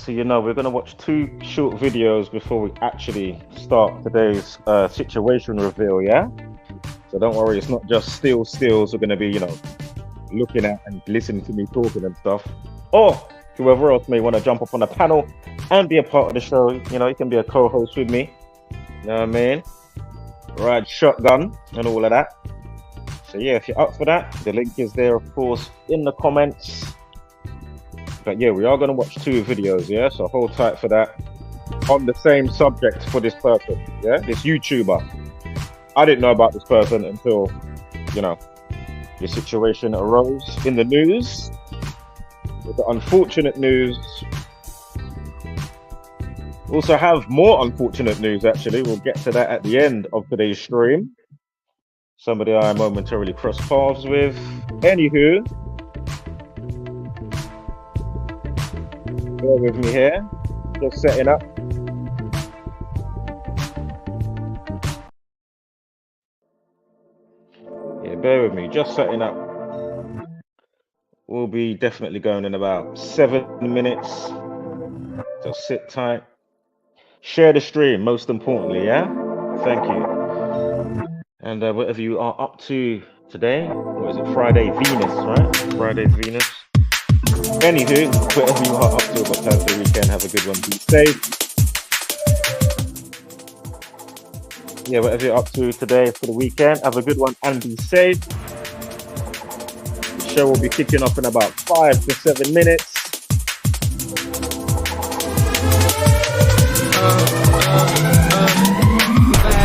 just so you know, we're going to watch 2 short videos before we actually start today's situation reveal, yeah? So don't worry, it's not just stills we're going to be, looking at and listening to me talking and stuff. Or whoever else may want to jump up on the panel and be a part of the show, you can be a co-host with me. You know what I mean? Ride shotgun and all of that. So yeah, if you're up for that, the link is there, of course, in the comments. But yeah, we are going to watch 2 videos, yeah? So hold tight for that. On the same subject for this person, yeah? This YouTuber. I didn't know about this person until, the situation arose in the news. With the unfortunate news. We also have more unfortunate news, actually. We'll get to that at the end of today's stream. Somebody I momentarily crossed paths with. Anywho, bear with me here. Just setting up. Yeah, bear with me. Just setting up. We'll be definitely going in about 7 minutes. So sit tight. Share the stream, most importantly, yeah? Thank you. And whatever you are up to today, what is it? Friday Venus, right? Friday Venus. Anywho, whatever you are up to, got time for the weekend, have a good one, be safe. Yeah, whatever you're up to today for the weekend, have a good one and be safe. The show will be kicking off in about 5 to 7 minutes.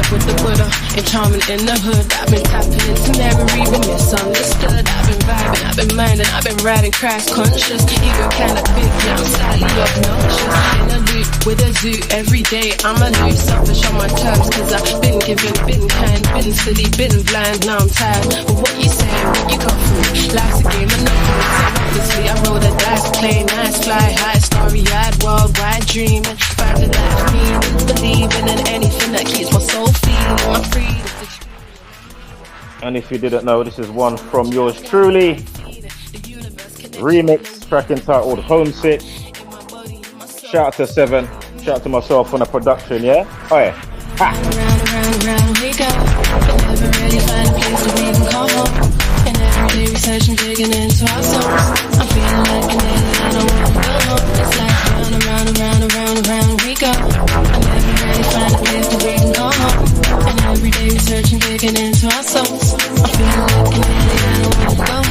With the Buddha and charming in the hood. I've been tapping into memory, been misunderstood. I've been vibing, I've been minding, I've been riding crash conscious. Ego kinda big, yeah, I'm slightly obnoxious. In a loop with a zoo every day. I'm a loose, selfish on my terms, cause I've been given, been kind, been silly, been blind. Now I'm tired of what you say, what you got from me. Life's a game of nothing, so obviously I roll the dice, play nice, fly high, starry-eyed, worldwide dreaming. Find the life meaning, believing in anything that keeps my soul feeling my freedom. And if you didn't know, this is one from yours truly. Remix track entitled Homesick. Shout out to 7. Shout out to myself on the production, yeah? Oh yeah. Ha! Round we go. Never really find a place to even call home. And every day researching, digging into our souls. I'm feeling like an alien, I don't wanna go home. It's like round we go. I never really find a place to even call home. And every day researching, digging into our souls. I'm feeling like an alien, I don't wanna go home.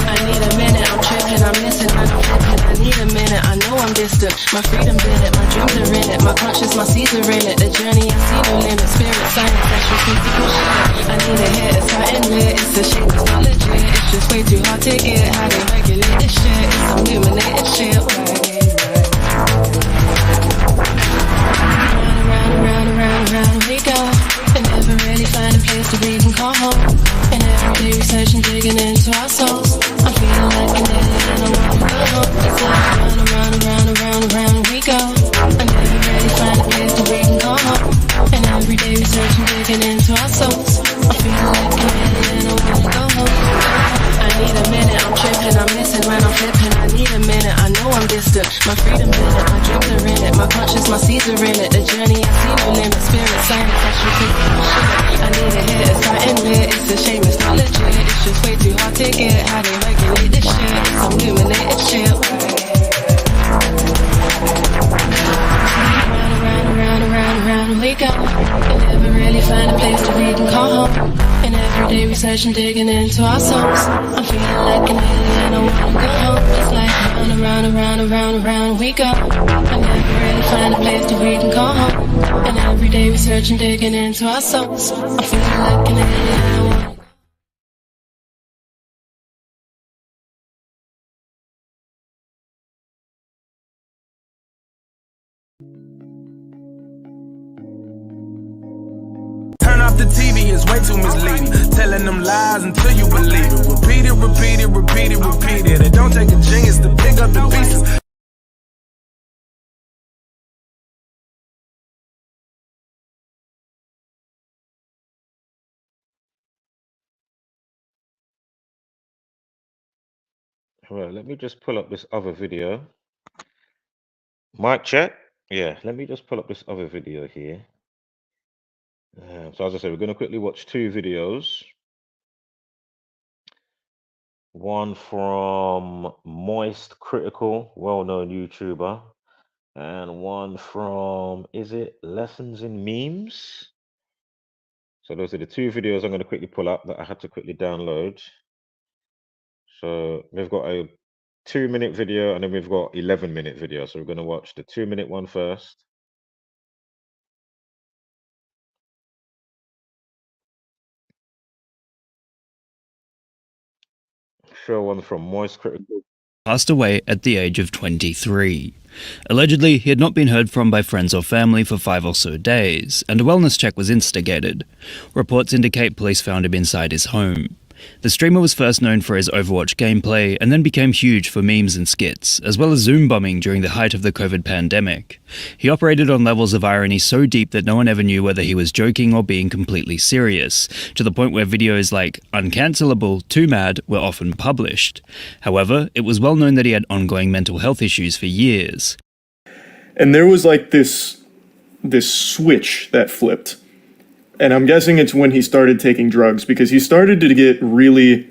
I need a minute, I'm tripping, I'm missing, I'm flipping. I need a minute, I know I'm distant. My freedom's in it, my dreams are in it. My conscience, my seeds are in it. The journey, I see no limit. Spirit, science, that's just physical shit. I need a hit, it's hot and lit. It's a shame, it's not legit. It's just way too hard to get. How they regulate this shit? It's some illuminated shit. Round we go. And never really find a place to even call home. And every day researching, digging into our souls. I'm feeling like an alien, I don't wanna go home. It's like round we go. I never really find a place to even call home. And every day researching, digging into our souls. I'm feeling like an alien, I don't wanna go home. I need a minute, I'm tripping, I'm missing when I'm flipping. I need a minute, I know I'm distant. My freedom's in it, my dreams are in it. My conscience, my seeds are in it. The journey, I see no limit. Spirit, science, that's just physical shit. I need a hit, it's hot and lit. It's a shame, it's not legit. It's just way too hard to get. How they regulate this shit? It's some illuminated shit. Round we go. And never really find a place to read and call home. And every day researching, digging into our souls. I'm feeling like an alien, I wanna go home. It's like round we go. I never really find a place to read and call home. And every day researching, digging into our souls. I'm feeling like an alien, I wanna. The TV is way too misleading. Telling them lies until you believe it. Repeat it. It don't take a genius to pick up the pieces. Well, let me just pull up this other video. Mic check. Yeah, let me just pull up this other video here. So as I said, we're going to quickly watch two videos. One from Moist Critical, well-known YouTuber, and one from, is it Lessons in Memes? So those are the two videos I'm going to quickly pull up that I had to quickly download. So we've got a 2-minute video and then we've got 11-minute video. So we're going to watch the 2-minute one first. Show one from Moist Critical. Passed away at the age of 23. Allegedly, he had not been heard from by friends or family for 5 or so days, and a wellness check was instigated. Reports indicate police found him inside his home. The streamer was first known for his Overwatch gameplay and then became huge for memes and skits, as well as Zoom bombing during the height of the COVID pandemic. He operated on levels of irony so deep that no one ever knew whether he was joking or being completely serious, to the point where videos like Uncancelable, Twomad were often published. However, it was well known that he had ongoing mental health issues for years. And there was like this switch that flipped. And I'm guessing it's when he started taking drugs, because he started to get really...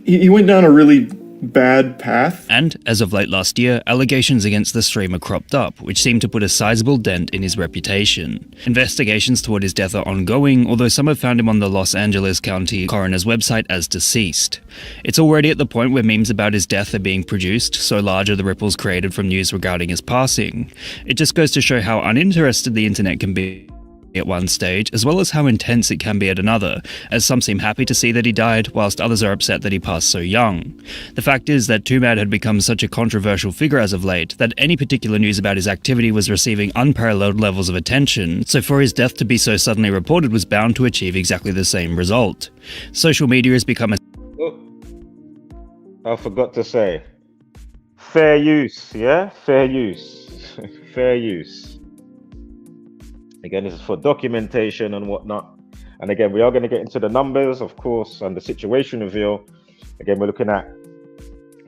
He went down a really bad path. And, as of late last year, allegations against the streamer cropped up, which seemed to put a sizable dent in his reputation. Investigations toward his death are ongoing, although some have found him on the Los Angeles County coroner's website as deceased. It's already at the point where memes about his death are being produced, so large are the ripples created from news regarding his passing. It just goes to show how uninterested the internet can be at one stage, as well as how intense it can be at another, as some seem happy to see that he died, whilst others are upset that he passed so young. The fact is that Twomad had become such a controversial figure as of late, that any particular news about his activity was receiving unparalleled levels of attention, so for his death to be so suddenly reported was bound to achieve exactly the same result. Social media has become a... Oh, I forgot to say, fair use, yeah? Fair use. Fair use. Again, this is for documentation and whatnot. And again, we are going to get into the numbers, of course, and the situation reveal. Again, we're looking at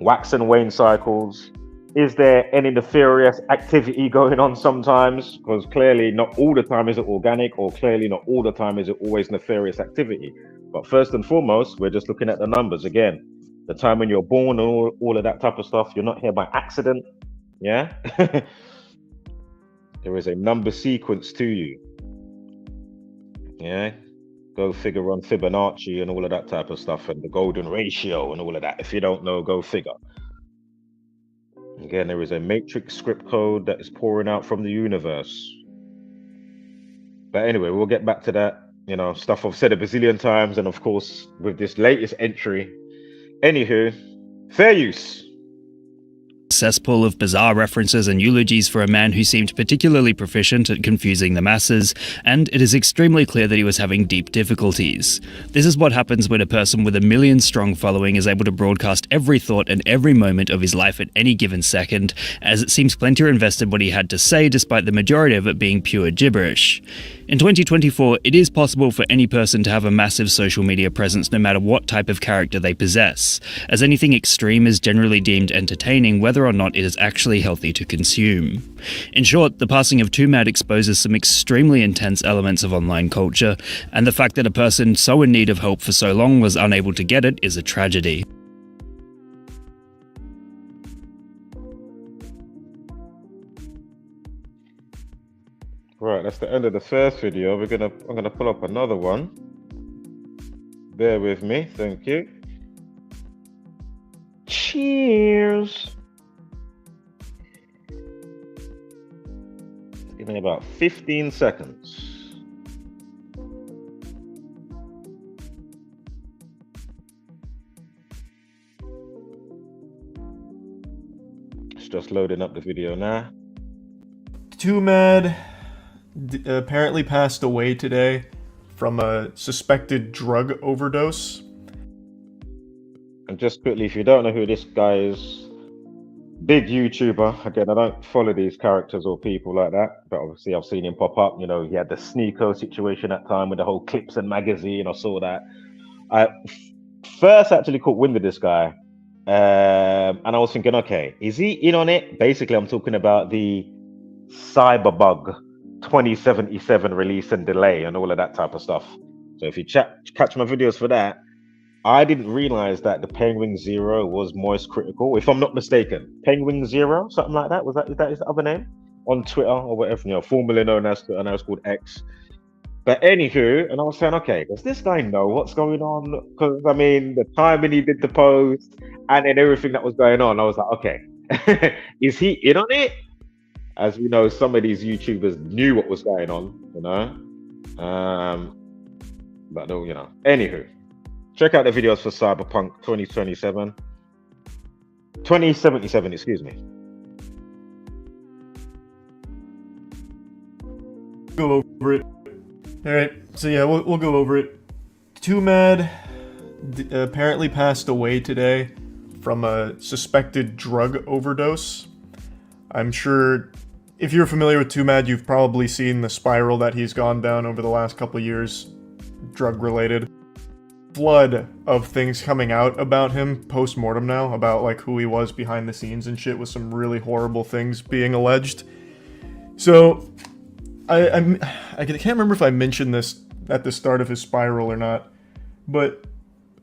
wax and wane cycles. Is there any nefarious activity going on sometimes? Because clearly not all the time is it organic, or clearly not all the time is it always nefarious activity. But first and foremost, we're just looking at the numbers. Again, the time when you're born and all of that type of stuff. You're not here by accident. Yeah. There is a number sequence to you. Yeah. Go figure on Fibonacci and all of that type of stuff, and the golden ratio and all of that. If you don't know, go figure. Again, there is a matrix script code that is pouring out from the universe. But anyway, we'll get back to that. You know, stuff I've said a bazillion times, and of course, with this latest entry. Anywho, fair use. Cesspool of bizarre references and eulogies for a man who seemed particularly proficient at confusing the masses, and it is extremely clear that he was having deep difficulties. This is what happens when a person with a million-strong following is able to broadcast every thought and every moment of his life at any given second, as it seems Plenty invested what he had to say despite the majority of it being pure gibberish. In 2024, it is possible for any person to have a massive social media presence no matter what type of character they possess, as anything extreme is generally deemed entertaining whether or not it is actually healthy to consume. In short, the passing of Twomad exposes some extremely intense elements of online culture, and the fact that a person so in need of help for so long was unable to get it is a tragedy. Right, that's the end of the first video. I'm gonna pull up another one. Bear with me, thank you. Cheers. Give me about 15 seconds. It's just loading up the video now. Twomad apparently passed away today from a suspected drug overdose. And just quickly, if you don't know who this guy is, big YouTuber. Again, I don't follow these characters or people like that, but obviously I've seen him pop up. You know, he had the Sneeko situation that time with the whole Clips and magazine. I saw that. I first actually caught wind of this guy And I was thinking, okay, is he in on it? Basically, I'm talking about the Cyberbug 2077 release and delay and all of that type of stuff. So if you catch my videos for that, I didn't realize that the Penguin Zero was Moist Critical, if I'm not mistaken. Penguin Zero, something like that. Is that his other name on Twitter or whatever? Formerly known as Twitter, now it's called X. But anywho, and I was saying, okay, does this guy know what's going on? Because I mean, the timing he did the post and then everything that was going on, I was like, okay, is he in on it? As we know, some of these YouTubers knew what was going on, but anywho, check out the videos for Cyberpunk 2077, excuse me. Go over it. All right, so yeah, we'll go over it. Twomad apparently passed away today from a suspected drug overdose. I'm sure if you're familiar with Twomad, you've probably seen the spiral that he's gone down over the last couple of years, drug-related. Flood of things coming out about him post-mortem now, about like who he was behind the scenes and shit, with some really horrible things being alleged. So, I can't remember if I mentioned this at the start of his spiral or not, but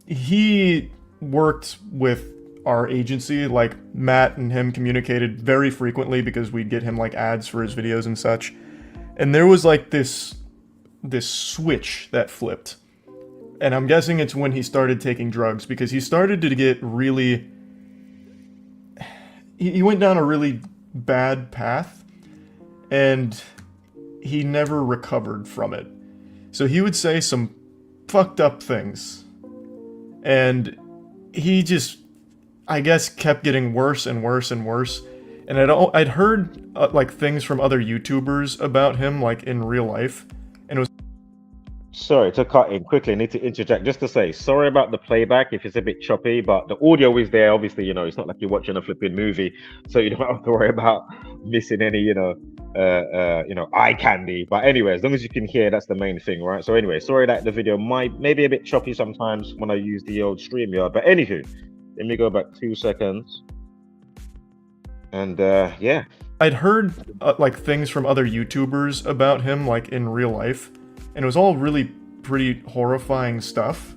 he worked with our agency. Like, Matt and him communicated very frequently because we'd get him like ads for his videos and such. And there was like this switch that flipped. And I'm guessing it's when he started taking drugs, because he started to get really... He went down a really bad path, and he never recovered from it. So he would say some fucked up things. And he just, I guess, kept getting worse and worse and worse. And I'd heard like things from other YouTubers about him, like in real life. And it was... Sorry to cut in quickly. I need to interject just to say sorry about the playback if it's a bit choppy, but the audio is there. Obviously, it's not like you're watching a flipping movie, so you don't have to worry about missing any, eye candy. But anyway, as long as you can hear, that's the main thing, right? So anyway, sorry that the video might maybe a bit choppy sometimes when I use the old StreamYard. But anywho, let me go back 2 seconds. And yeah, I'd heard like things from other YouTubers about him, like in real life. And it was all really pretty horrifying stuff.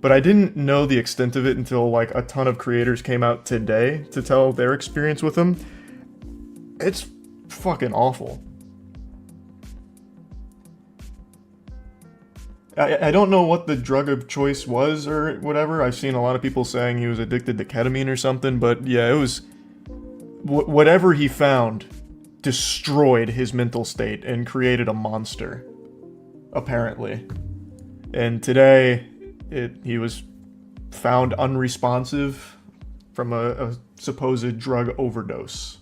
But I didn't know the extent of it until like a ton of creators came out today to tell their experience with him. It's fucking awful. I don't know what the drug of choice was or whatever. I've seen a lot of people saying he was addicted to ketamine or something. But yeah, it was... whatever he found destroyed his mental state and created a monster. Apparently. And today, he was found unresponsive from a supposed drug overdose.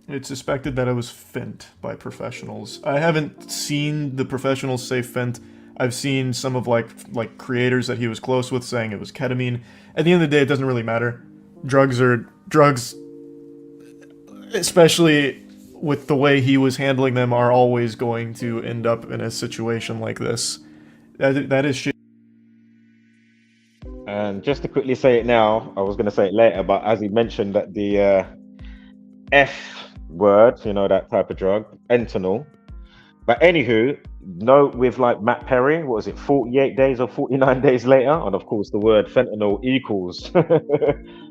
It's suspected that it was fent by professionals. I haven't seen the professionals say fent. I've seen some of like creators that he was close with saying it was ketamine. At the end of the day, it doesn't really matter. Drugs are drugs, especially with the way he was handling them, are always going to end up in a situation like this. That is shit. And just to quickly say it now, I was going to say it later, but as he mentioned that the F word, that type of drug, fentanyl. But anywho, note with like Matt Perry, what was it, 48 days or 49 days later? And of course, the word fentanyl equals,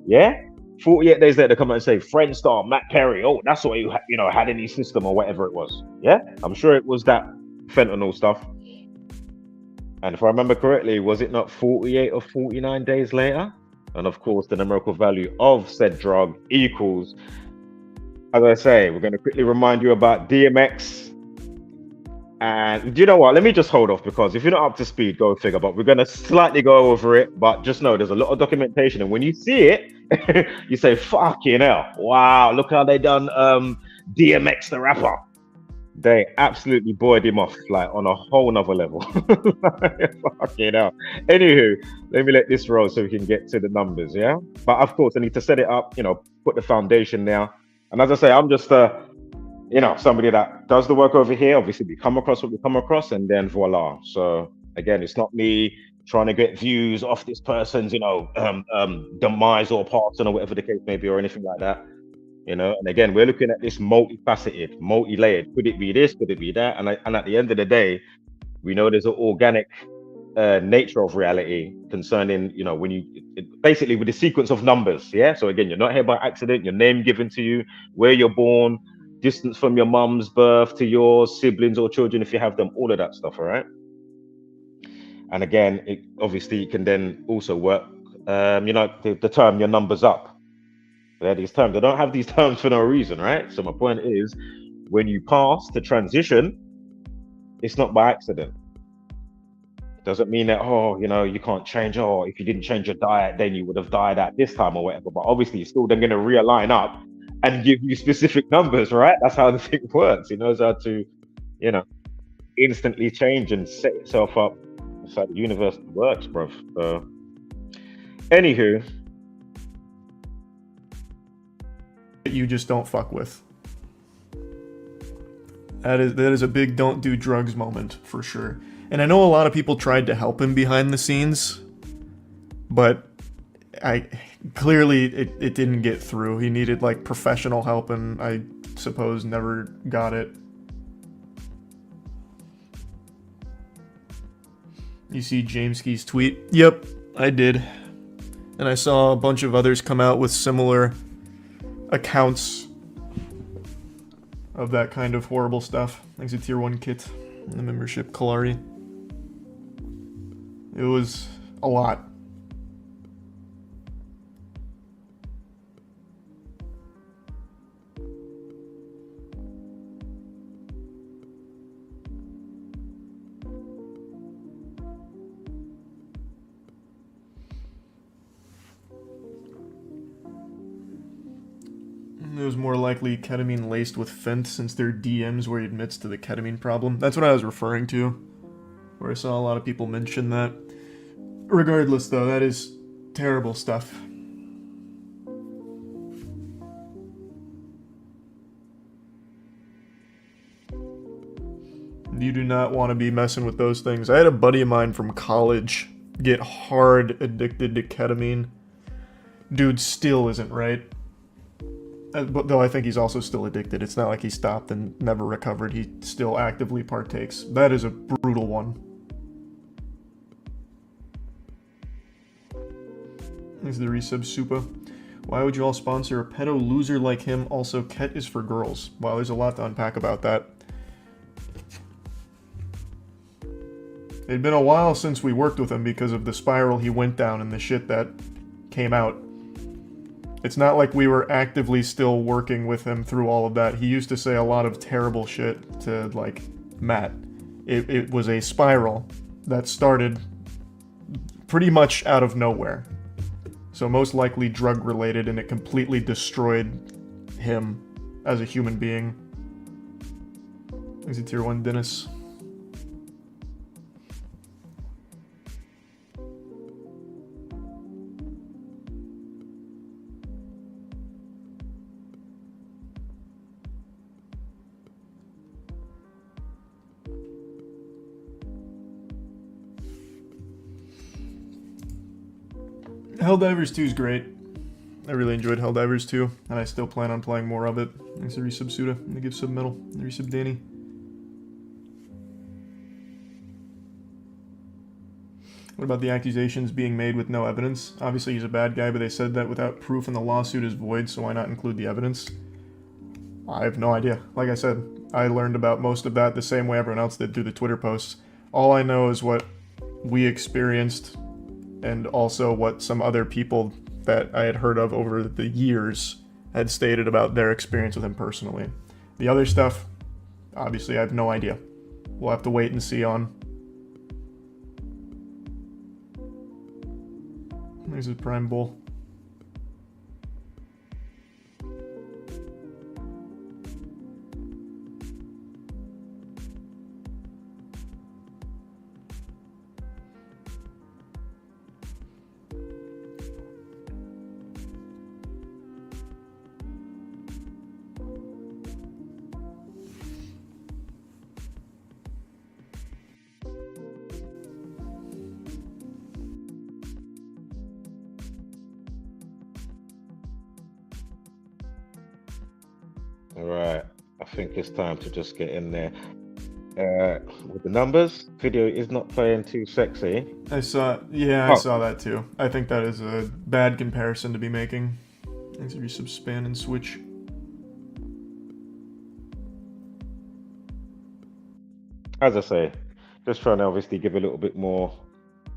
yeah? 48 days later, they come out and say, friend star Matt Perry, oh, that's what he had in his system or whatever it was. Yeah? I'm sure it was that fentanyl stuff. And if I remember correctly, was it not 48 or 49 days later? And of course, the numerical value of said drug equals, as I say, we're going to quickly remind you about DMX. And do you know what? Let me just hold off, because if you're not up to speed, go figure. But we're going to slightly go over it. But just know there's a lot of documentation. And when you see it, you say, fucking hell. Wow, look how they done DMX the rapper. They absolutely buoyed him off, like on a whole nother level. Fucking hell. Anywho, let me let this roll so we can get to the numbers, yeah? But of course, I need to set it up, put the foundation now. And as I say, I'm just somebody that does the work over here. Obviously, we come across what we come across, and then voila. So again, it's not me trying to get views off this person's, demise or passing or whatever the case may be, or anything like that. And again, we're looking at this multifaceted, multi-layered. Could it be this? Could it be that? And at the end of the day, we know there's an organic nature of reality concerning, when basically with the sequence of numbers. Yeah. So again, you're not here by accident. Your name given to you, where you're born, distance from your mum's birth to your siblings or children, if you have them, all of that stuff. All right. And again, it can then also work. The term your numbers up. They're these terms. They don't have these terms for no reason, right? So my point is, when you pass to transition, it's not by accident. Doesn't mean that, you can't change. Oh, if you didn't change your diet, then you would have died at this time or whatever. But obviously, it's still then going to realign up and give you specific numbers, right? That's how the thing works. It knows how to, instantly change and set itself up. It's like the universe works, bruv. So, anywho, you just don't fuck with. That is a big don't do drugs moment for sure. And I know a lot of people tried to help him behind the scenes, but it didn't get through. He needed like professional help, and I suppose never got it. You see Jameskey's tweet? Yep, I did. And I saw a bunch of others come out with similar accounts of that kind of horrible stuff. Thanks to Tier 1 Kit and the membership, Kalari. It was a lot. It was more likely ketamine laced with fent, since there are DMs where he admits to the ketamine problem. That's what I was referring to, where I saw a lot of people mention that. Regardless, though, that is terrible stuff. You do not want to be messing with those things. I had a buddy of mine from college get hard addicted to ketamine. Dude still isn't right. But though I think he's also still addicted. It's not like he stopped and never recovered. He still actively partakes. That is a brutal one. This is the resub Supa. Why would you all sponsor a pedo loser like him? Also, Ket is for girls. Wow, there's a lot to unpack about that. It'd been a while since we worked with him because of the spiral he went down and the shit that came out. It's not like we were actively still working with him through all of that. He used to say a lot of terrible shit to, like, Matt. It was a spiral that started pretty much out of nowhere. So most likely drug-related, and it completely destroyed him as a human being. Is it Tier 1 Dennis? Helldivers 2 is great. I really enjoyed Helldivers 2, and I still plan on playing more of it. Thanks to Resub Suda, and to give Sub Metal, and Resub Danny. What about the accusations being made with no evidence? Obviously he's a bad guy, but they said that without proof and the lawsuit is void, so why not include the evidence? I have no idea. Like I said, I learned about most of that the same way everyone else did through the Twitter posts. All I know is what we experienced, and also what some other people that I had heard of over the years had stated about their experience with him personally. The other stuff, obviously I have no idea. We'll have to wait and see on. There's a Prime Bull. All right. I think it's time to just get in there. With the numbers, video is not playing too sexy. I saw that too. I think that is a bad comparison to be making. Let's resub span and switch. As I say, just trying to obviously give a little bit more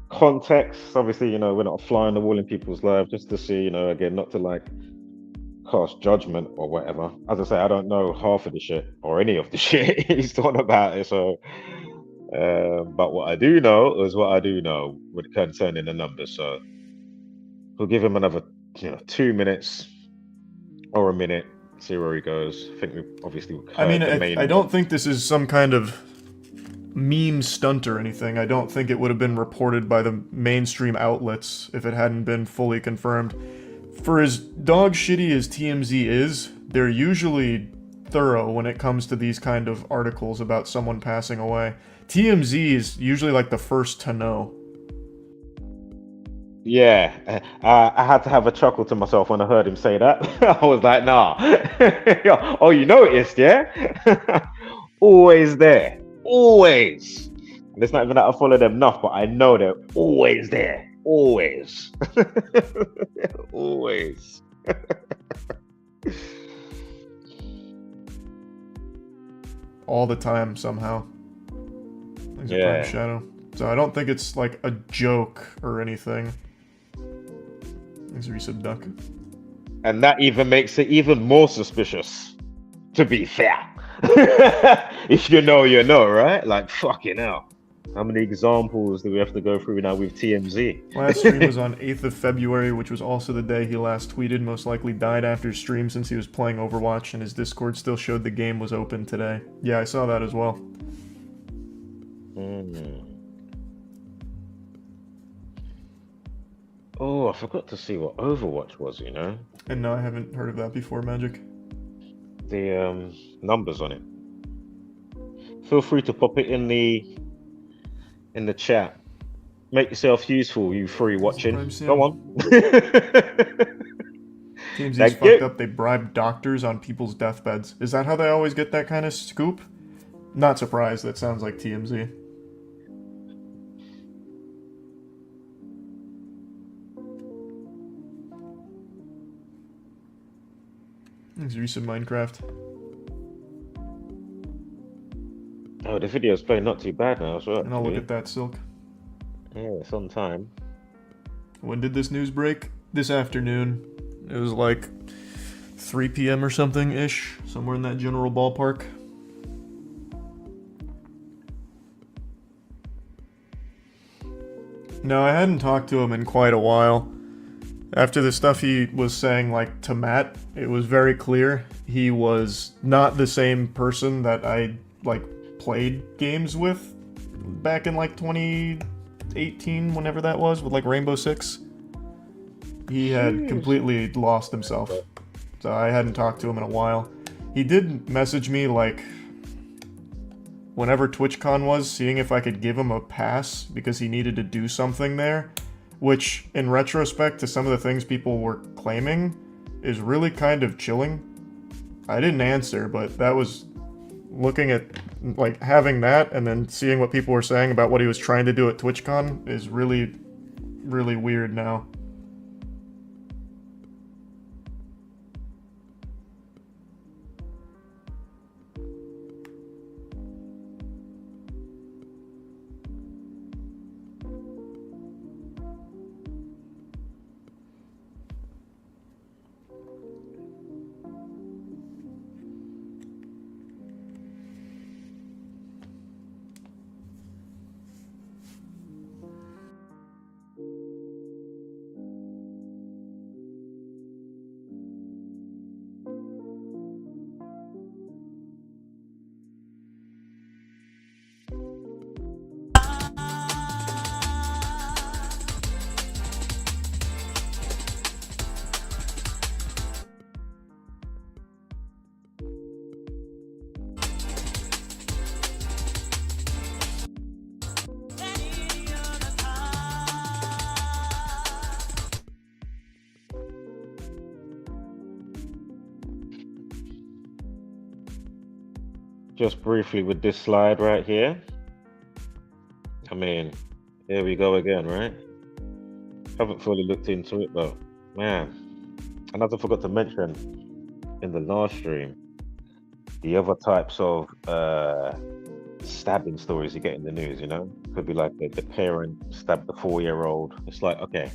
context. Obviously, we're not flying the wall in people's lives, just to see, again, not to like cast judgment or whatever. As I say, I don't know half of the shit or any of the shit he's talking about it. So, but what I do know is what I do know with concerning the numbers. So we'll give him another, 2 minutes or a minute, see where he goes. I think we obviously heard the main. I don't think this is some kind of meme stunt or anything. I don't think it would have been reported by the mainstream outlets if it hadn't been fully confirmed. For as dog shitty as TMZ is, they're usually thorough when it comes to these kind of articles about someone passing away. TMZ is usually like the first to know. Yeah, I had to have a chuckle to myself when I heard him say that. I was like, nah. Oh, you noticed, yeah? Always there. Always. And it's not even that I follow them enough, but I know they're always there. Always. Always. All the time, somehow. There's a prime shadow. So I don't think it's like a joke or anything. There's a resub duck. And that even makes it even more suspicious, to be fair. If you know, you know, right? Like, fucking hell. How many examples do we have to go through now with TMZ? Last stream was on 8th of February, which was also the day he last tweeted. Most likely died after stream since he was playing Overwatch, and his Discord still showed the game was open today. Yeah, I saw that as well. Oh, I forgot to see what Overwatch was, And no, I haven't heard of that before, Magic. The numbers on it. Feel free to pop it in the chat. Make yourself useful, you free watching. Go on. TMZ's fucked up. They bribe doctors on people's deathbeds. Is that how they always get that kind of scoop? Not surprised. That sounds like TMZ. There's recent Minecraft. Oh, the video's playing not too bad now as well. And I'll look at that, Silk. Yeah, it's on time. When did this news break? This afternoon. It was like 3 p.m. or something-ish. Somewhere in that general ballpark. No, I hadn't talked to him in quite a while. After the stuff he was saying, like, to Matt, it was very clear he was not the same person that I, like, played games with back in, like, 2018, whenever that was, with, like, Rainbow Six. He had completely lost himself. So I hadn't talked to him in a while. He did message me, like, whenever TwitchCon was, seeing if I could give him a pass because he needed to do something there. Which, in retrospect to some of the things people were claiming, is really kind of chilling. I didn't answer, but that was looking at, like, having that and then seeing what people were saying about what he was trying to do at TwitchCon is really, really weird now. just briefly with this slide right here. I mean, here we go again, right? Haven't fully looked into it, but man, and as I forgot to mention in the last stream, the other types of stabbing stories you get in the news, you know, could be like the parent stabbed the 4-year-old. It's like, okay,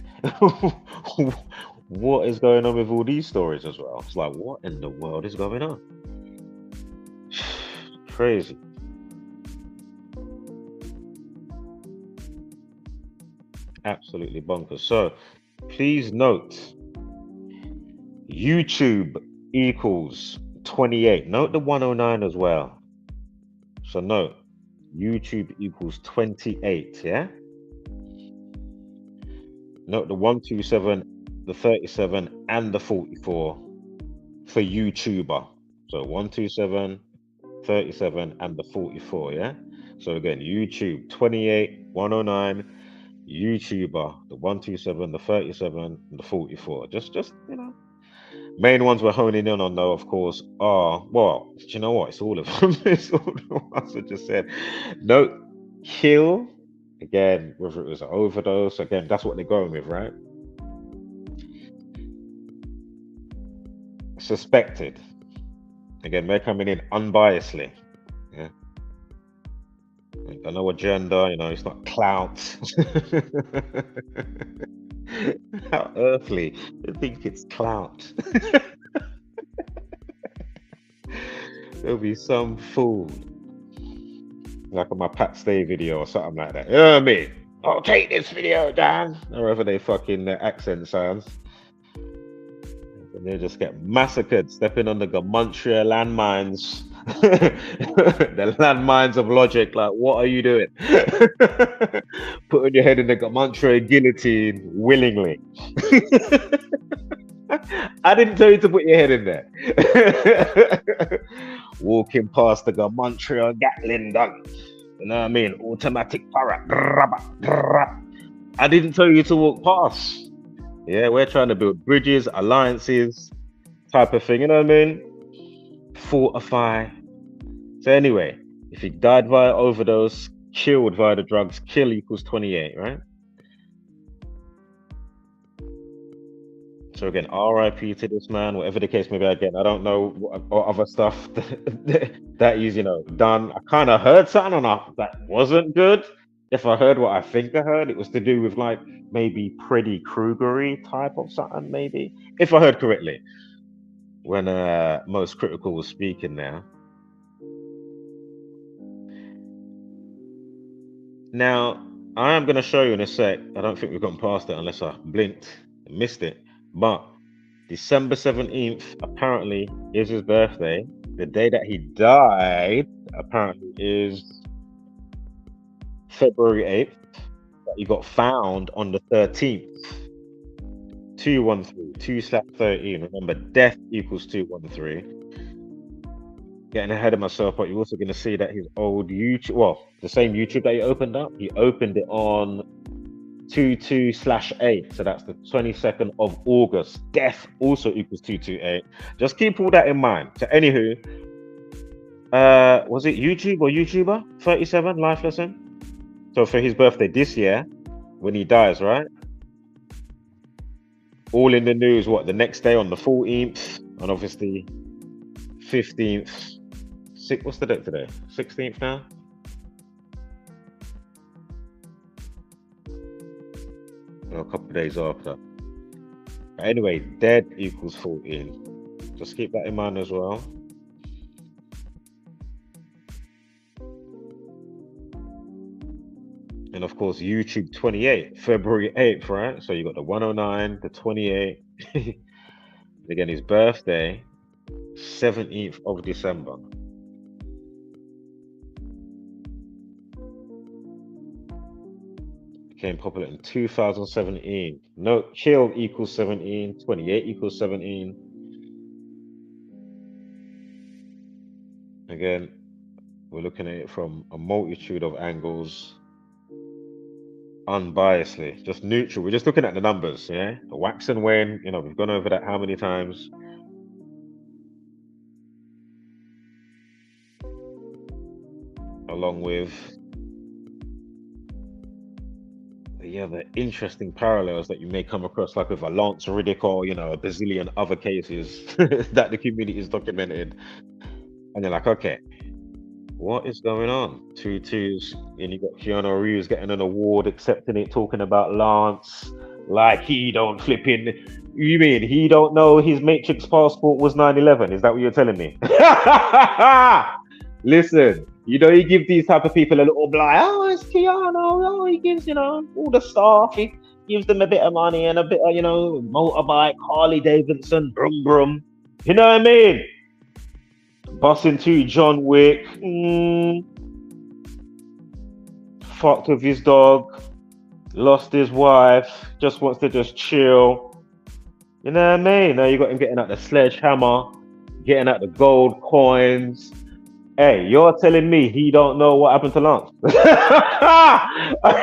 what is going on with all these stories as well? It's like, what in the world is going on? Crazy. Absolutely bonkers. So please note YouTube equals 28. Note the 109 as well. So note YouTube equals 28, yeah? Note the 127, the 37, and the 44 for YouTuber. So 127, 37, and the 44, yeah? So again, YouTube 28, 109, YouTuber, the 127, the 37, and the 44. Just you know. Main ones we're honing in on, though, of course, are, well, do you know what? It's all of them. It's all the ones I just said. Note, kill, again, whether it was an overdose, again, that's what they're going with, right? Suspected. Again, they're coming in unbiasedly. Yeah. I know agenda, you know, it's not clout. How earthly. I think it's clout. There'll be some fool, like on my Pat Stay video or something like that. You know what I mean? Oh, take this video down. Or whatever they fucking accent sounds. And they just get massacred, stepping on the Gematria landmines. The landmines of logic. Like, what are you doing? Putting your head in the Gematria guillotine willingly. I didn't tell you to put your head in there. Walking past the Gematria Gatling gun. You know what I mean? Automatic parrot. I didn't tell you to walk past. Yeah, we're trying to build bridges, alliances, type of thing. You know what I mean? Fortify. So anyway, if you died via overdose, killed via the drugs, kill equals 28, right? So again, RIP to this man, whatever the case may be. Again, I don't know what other stuff that he's, you know, done. I kind of heard something that wasn't good. If I heard what I think I heard, it was to do with like maybe Freddy Krueger-y type of something, maybe. If I heard correctly, when Most Critical was speaking there. Now, I am going to show you in a sec. I don't think we've gone past it unless I blinked and missed it. But December 17th apparently is his birthday. The day that he died apparently is February 8th. But he got found on the 13th. 213, 2/13. Remember, death equals 213. Getting ahead of myself, but you're also going to see that his old YouTube, well, the same YouTube that he opened up, he opened it on 22/8. So that's the 22nd of August. Death also equals 228. Just keep all that in mind. So anywho, was it YouTube or YouTuber? 37, life lesson. So for his birthday this year, when he dies, right? All in the news, what, the next day on the 14th, and obviously 15th. What's the date today? 16th now? Well, a couple of days after. But anyway, dead equals 14. Just keep that in mind as well. And of course, YouTube 28, February 8th, right? So you got the 109, the 28. Again, his birthday, 17th of December. Became popular in 2017. No, kill equals 17, 28 equals 17. Again, we're looking at it from a multitude of angles, unbiasedly, just neutral. We're just looking at the numbers, yeah? The wax and wane, you know, we've gone over that how many times? along with the interesting parallels that you may come across, like with a Lance Riddick or a bazillion other cases that the community is documented, and you're like, okay, what is going on? 2-2s, and you got Keanu Reeves getting an award, accepting it, talking about Lance like he don't flipping. You mean he don't know his Matrix passport was 9/11? Is that what you're telling me? Listen, you give these type of people a little blind. Oh, it's Keanu. Oh, he gives all the staff. He gives them a bit of money and a bit of motorbike, Harley Davidson, brum brum. You know what I mean? Busting to John Wick. Fucked with his dog. Lost his wife. Just wants to just chill. You know what I mean? Now you got him getting out the sledgehammer, getting out the gold coins. Hey, you're telling me he don't know what happened to Lance? What are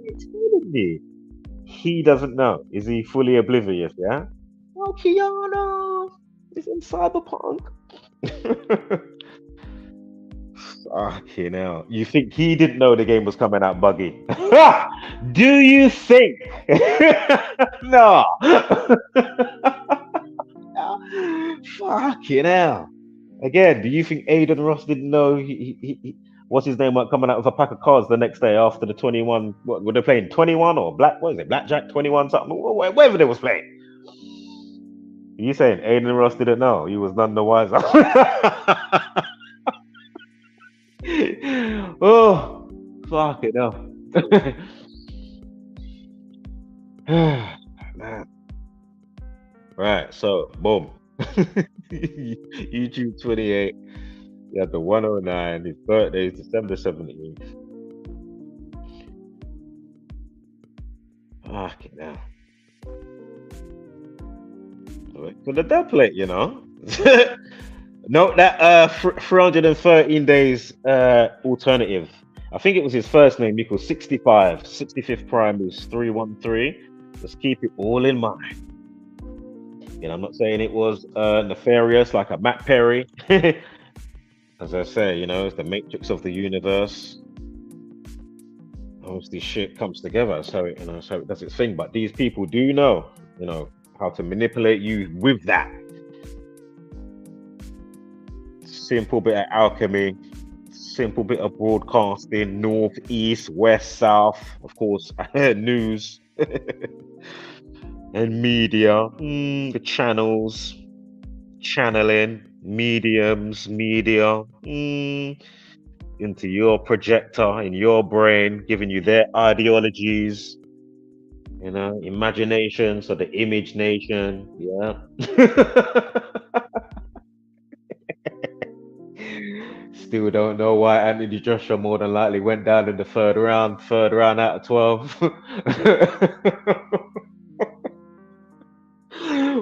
you telling me? He doesn't know. Is he fully oblivious? Yeah. Oh, Keanu is in Cyberpunk. Fucking hell. You think he didn't know the game was coming out buggy? Do you think? No. Fucking hell. Again, do you think Aiden Ross didn't know he what's his name, coming out with a pack of cards the next day after the 21? What were they playing? 21 or Blackjack 21 something? Whatever they was playing. You saying Aiden Ross didn't know? He was none the wiser. Oh, fucking hell. Man. Right, so boom. YouTube 28. You had the 109. His birthday is December 17th. Fucking hell. For the death plate, Note that 313 days alternative. I think it was his first name equals 65. 65th prime is 313. Let's keep it all in mind. I'm not saying it was nefarious like a Matt Perry. As I say, it's the matrix of the universe. Obviously, shit comes together, so it does its thing. But these people do know, how to manipulate you with that. Simple bit of alchemy, simple bit of broadcasting, north, east, west, south, of course, news and media, the channels, channeling, mediums, media, into your projector in your brain, giving you their ideologies, imagination, so the image nation, yeah. Still don't know why Anthony Joshua more than likely went down in the third round out of 12.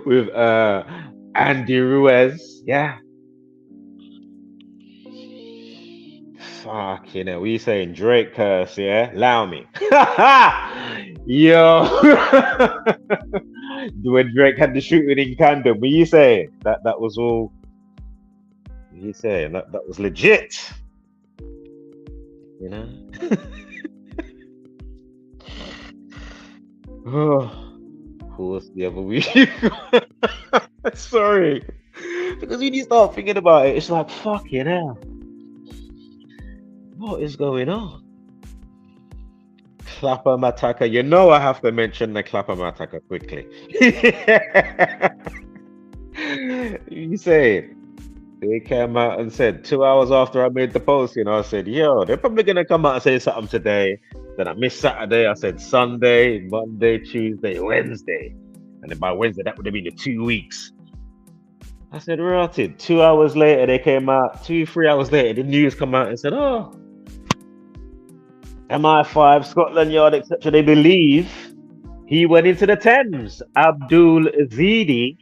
With Andy Ruiz, yeah. Fucking hell, what you saying? Drake curse, yeah? Allow me. Yo. When Drake had the shooting in Camden, what you saying? That was all. You saying that was legit, Oh, of course, the other week. Sorry, because when you start thinking about it, it's like fucking hell. What is going on? Clapper Mataka. I have to mention the Clapper Mataka quickly. You say. They came out and said 2 hours after I made the post, I said, yo, they're probably going to come out and say something today. Then I missed Saturday. I said Sunday, Monday, Tuesday, Wednesday. And then by Wednesday, that would have been the 2 weeks. I said, rotted. 2 hours later, they came out. 3 hours later, the news come out and said, oh, MI5, Scotland Yard, etc. They believe he went into the Thames. Abdul Zidi.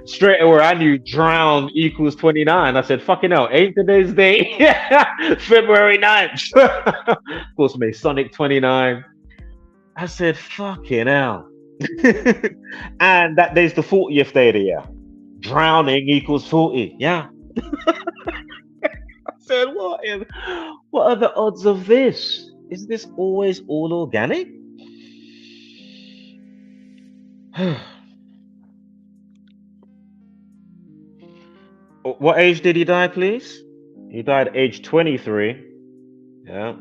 Straight away, I knew drown equals 29. I said, fucking hell, ain't today's day? February 9th. Of course, Masonic 29. I said, fucking hell. And that day's the 40th day of the year. Drowning equals 40. Yeah. I said, what are the odds of this? Is this always all organic? What age did he die, please? He died at age 23. Yeah.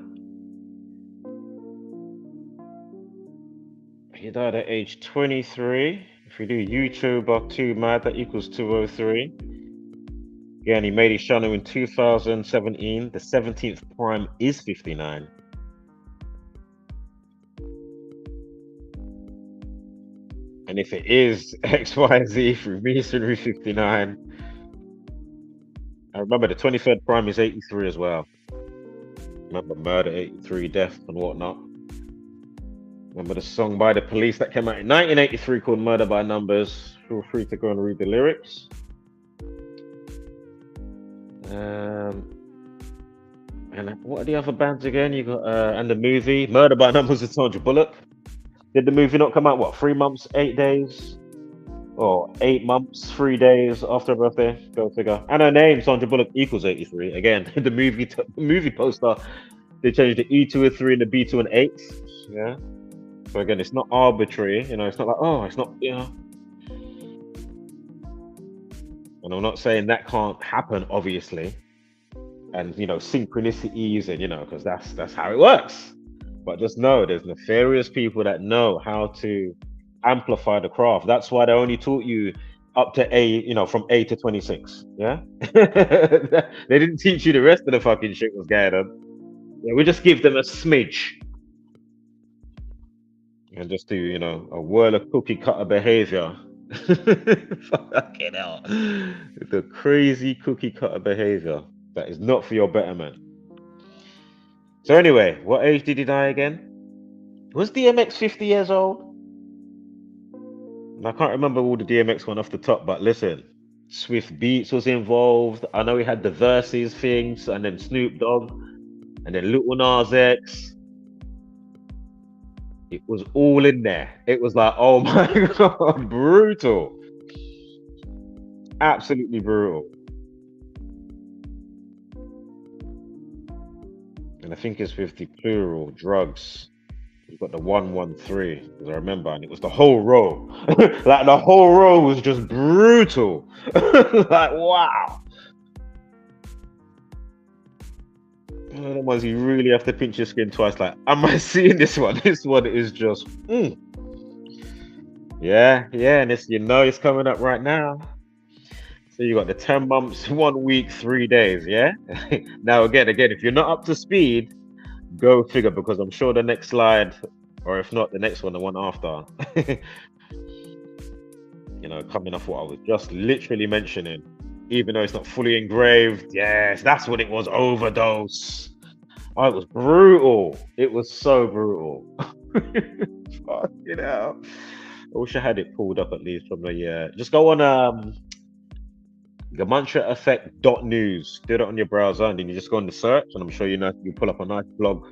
He died at age 23. If we do YouTube or Twomad, that equals 203. Again, he made his channel in 2017. The 17th prime is 59. And if it is XYZ through masonry 59, I remember the 23rd prime is 83 as well. Remember murder 83, death and whatnot. Remember the song by the Police that came out in 1983 called Murder by Numbers. Feel free to go and read the lyrics. And what are the other bands again? You got and the movie Murder by Numbers with Sandra Bullock. Did the movie not come out? What, 3 months, 8 days, or 8 months, 3 days after her birthday? Go figure. And her name, Sandra Bullock, equals 83. Again, the movie poster, they changed the E to a 3 and the B to an 8. Yeah. So again, it's not arbitrary. You know, it's not like, oh, it's not. You know. And I'm not saying that can't happen, obviously, and you know, synchronicities, and you know, because that's how it works. But just know there's nefarious people that know how to amplify the craft. That's why they only taught you up to A, you know, from A to 26. Yeah, they didn't teach you the rest of the fucking shit was going on. Yeah, we just give them a smidge and just do, you know, a whirl of cookie cutter behavior. Fucking hell. The crazy cookie cutter behavior that is not for your betterment. So anyway, what age did he die again? Was DMX 50 years old? And I can't remember all the DMX one off the top, but listen, Swift Beats was involved. I know he had the Verses things, and then Snoop Dogg, and then Lil Nas X. It was all in there. It was like, oh my God, brutal. Absolutely brutal. And I think it's with the plural, drugs. You've got the 113, because I remember, and it was the whole row. Like the whole row was just brutal. Like, wow. One of the ones you really have to pinch your skin twice. Like, am I seeing this one? This one is just, yeah, and it's, you know, it's coming up right now. So you got the 10 months, 1 week, 3 days, yeah? Now, again, if you're not up to speed, go figure, because I'm sure the next slide, or if not, the next one, the one after, you know, coming off what I was just literally mentioning, even though it's not fully engraved, yes, that's what it was, overdose. Oh, it was brutal. It was so brutal. Fucking hell. I wish I had it pulled up at least from the, just go on, GematriaEffect.News. Do it on your browser, and then you just go on the search, and I'm sure you know you pull up a nice blog.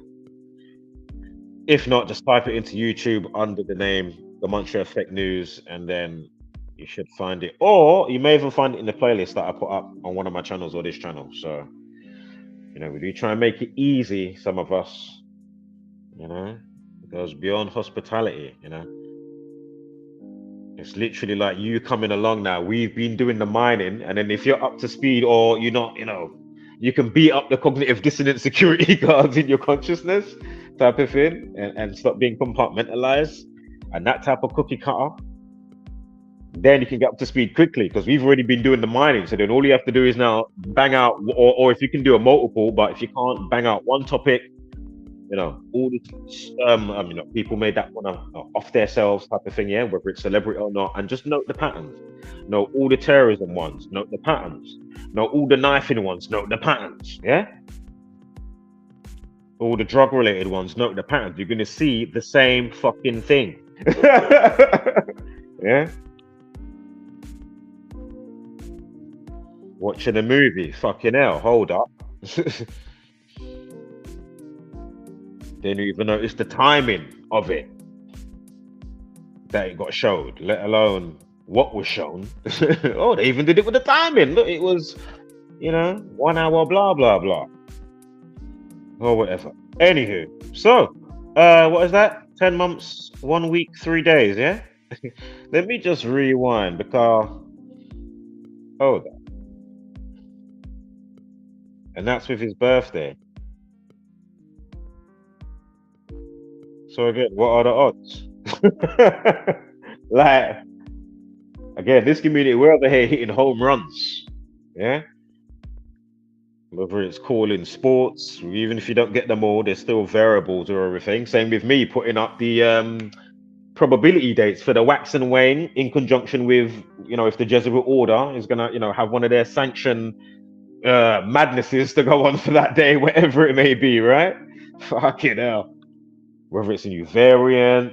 If not, just type it into YouTube under the name Gematria Effect News, and then you should find it. Or you may even find it in the playlist that I put up on one of my channels or this channel. So, you know, we do try and make it easy, some of us. You know, it goes beyond hospitality, you know. It's literally like you coming along now. We've been doing the mining, and then if you're up to speed, or you're not, you know, you can beat up the cognitive dissonance security guards in your consciousness type of thing, and stop being compartmentalized, and that type of cookie cutter. Then you can get up to speed quickly, because we've already been doing the mining. So then all you have to do is now bang out, or if you can do a multiple, but if you can't, bang out one topic. You know, all the you know, people made that one off themselves type of thing, yeah, whether it's celebrity or not, and just note the patterns. Note all the terrorism ones, note the patterns. Note all the knifing ones, note the patterns, yeah. All the drug related ones, note the patterns. You're gonna see the same fucking thing. Yeah. Watching a movie, fucking hell, hold up. Didn't even notice the timing of it that it got showed, let alone what was shown. Oh, they even did it with the timing. Look, it was You know, 1 hour, blah, blah, blah. Or whatever. Anywho, so, what is that? 10 months, 1 week, 3 days, yeah? Let me just rewind because, hold on. And that's with his birthday. So again, what are the odds? Like, again, this community, we're over here hitting home runs. Yeah? Whether it's calling sports, even if you don't get them all, there's still variables or everything. Same with me putting up the probability dates for the wax and wane in conjunction with, you know, if the Jesuit order is gonna, you know, have one of their sanctioned madnesses to go on for that day, whatever it may be, right? Fucking hell. Whether it's a new variant,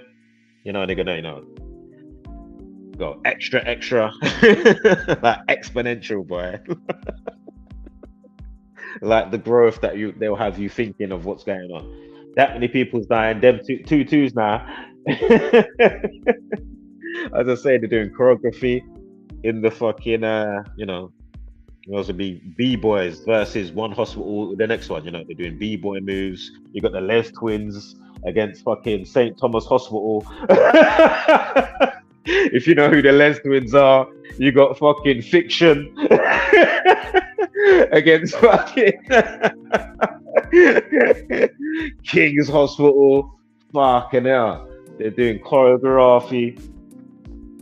you know, they're gonna, you know, go extra, like exponential, boy. Like the growth that they'll have you thinking of what's going on. That many people's dying, them two twos now. As I say, they're doing choreography in the fucking you know, those would be B-boys versus one hospital, the next one, you know, they're doing B-boy moves. You got the Les twins against fucking St. Thomas Hospital. If you know who the Les twins are, you got fucking Fiction against fucking King's Hospital. Fucking hell. They're doing choreography.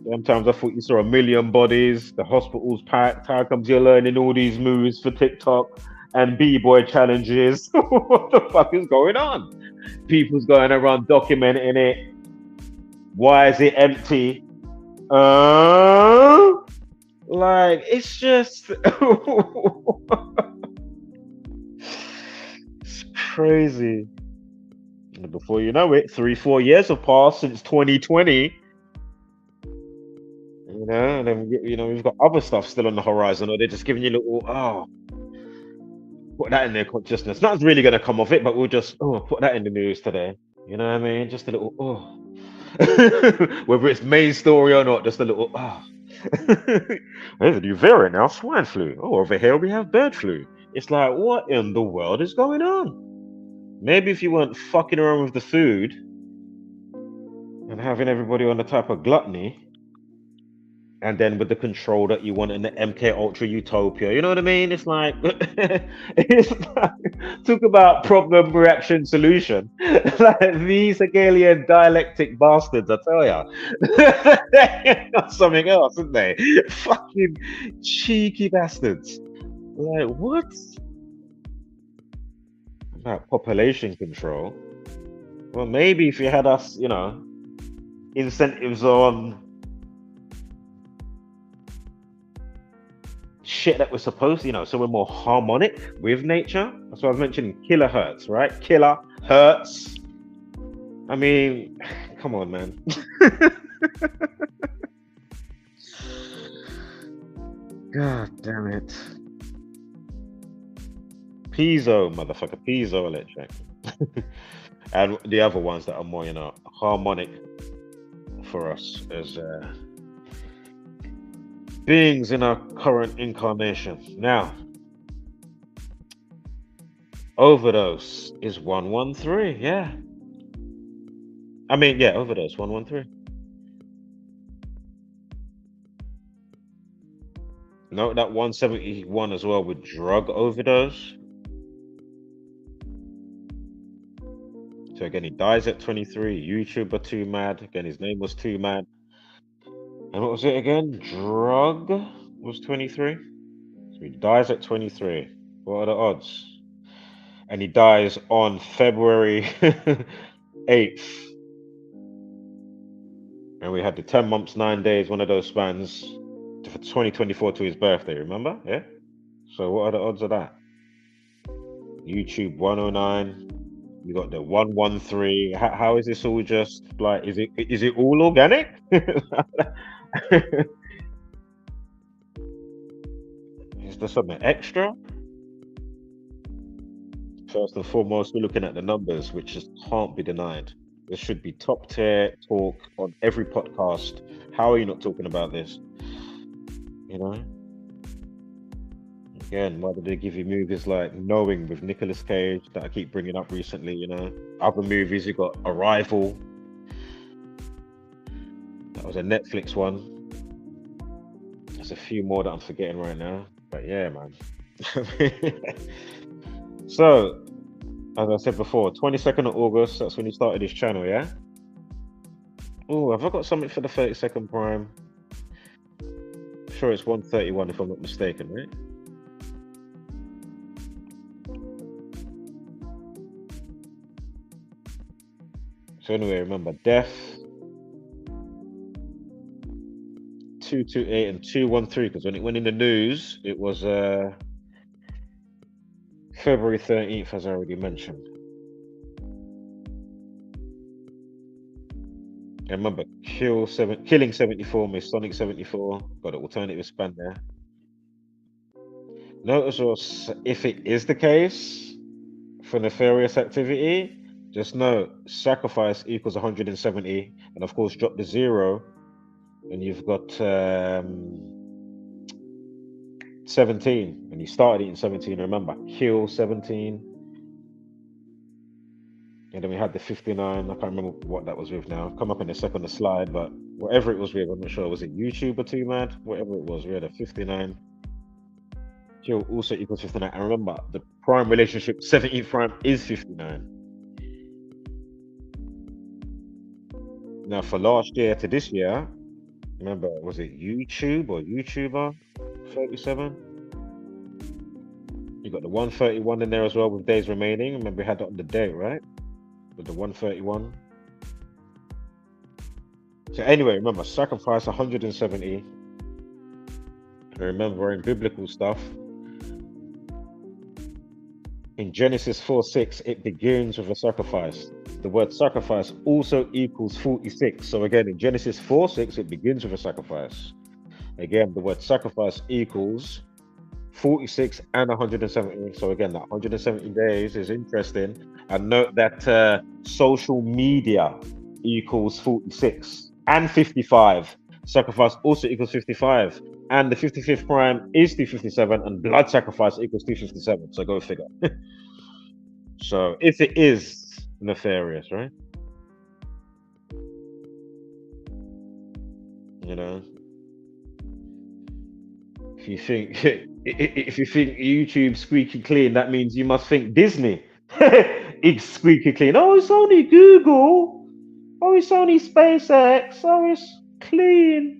Sometimes I thought you saw a million bodies. The hospital's packed. How comes you're learning all these moves for TikTok and B-boy challenges? What the fuck is going on? People's going around documenting it. Why is it empty? Like, it's just... It's crazy. And before you know it, 3-4 years have passed since 2020. You know, and then, you know, we've got other stuff still on the horizon, or they're just giving you a little, put that in their consciousness. Nothing's really going to come of it, but we'll just, put that in the news today. You know what I mean? Just a little, whether it's main story or not, just a little, There's a new variant now, swine flu. Oh, over here we have bird flu. It's like, what in the world is going on? Maybe if you weren't fucking around with the food and having everybody on the type of gluttony, and then with the control that you want in the MK Ultra Utopia, you know what I mean? It's like, talk about problem, reaction, solution. Like these Hegelian dialectic bastards, I tell ya. They're not something else, aren't they? Fucking cheeky bastards. Like, what? About population control. Well, maybe if you had us, you know, incentives on shit that we're supposed to, you know, so we're more harmonic with nature. That's why I was mentioning kilohertz, right? Kilohertz. I mean, come on, man. God damn it. Piezo, motherfucker, piezoelectric. And the other ones that are more, you know, harmonic for us as beings in our current incarnation. Now, overdose is 113, yeah. I mean, yeah, overdose 113. Note that 171 as well with drug overdose. So again, he dies at 23. YouTuber Twomad. Again, his name was Twomad. And what was it again? Drug was 23. So he dies at 23. What are the odds? And he dies on February 8th. And we had the 10 months, 9 days, one of those spans for 2024 to his birthday, remember? Yeah? So what are the odds of that? YouTube 109. You got the 113. How is this all just like, is it all organic? Is there something extra? First and foremost, we're looking at the numbers, which just can't be denied. This should be top tier talk on every podcast. How are you not talking about this? You know? Again, why did they give you movies like Knowing with Nicolas Cage that I keep bringing up recently, you know? Other movies, you got Arrival. That was a Netflix one. There's a few more that I'm forgetting right now. But yeah, man. So, as I said before, 22nd of August, that's when you started this channel, yeah? Oh, have I got something for the 30-second prime? Sure, it's 131 if I'm not mistaken, right? So anyway, remember, Death 228 and 213, because when it went in the news, it was February 13th, as I already mentioned. And remember, Killing 74, Miss Sonic 74, got an alternative span there. Notice also, if it is the case for nefarious activity, just know sacrifice equals 170, and of course drop the 0, and you've got 17, and you started it in 17. Remember, kill 17, and then we had the 59. I can't remember what that was with now. Come up in a second on the slide, but whatever it was with, I'm not sure. Was it YouTube or Twomad? Whatever it was, we had a 59. Kill also equals 59. And remember, the prime relationship 17th prime is 59. Now for last year to this year, remember, was it YouTube or YouTuber 37? You got the 131 in there as well with days remaining. Remember we had that on the day, right? With the 131. So anyway, remember, sacrifice 170. And remember in biblical stuff, in Genesis 4:6, it begins with a sacrifice. The word sacrifice also equals 46. So again, in Genesis 4:6, it begins with a sacrifice. Again, the word sacrifice equals 46 and 170. So again, that 170 days is interesting. And note that social media equals 46 and 55. Sacrifice also equals 55. And the 55th prime is 257, and blood sacrifice equals 257. So go figure. So if it is nefarious, right? You know, if you think YouTube squeaky clean, that means you must think Disney. It's squeaky clean. Oh, it's only Google. Oh, it's only SpaceX. Oh, it's clean.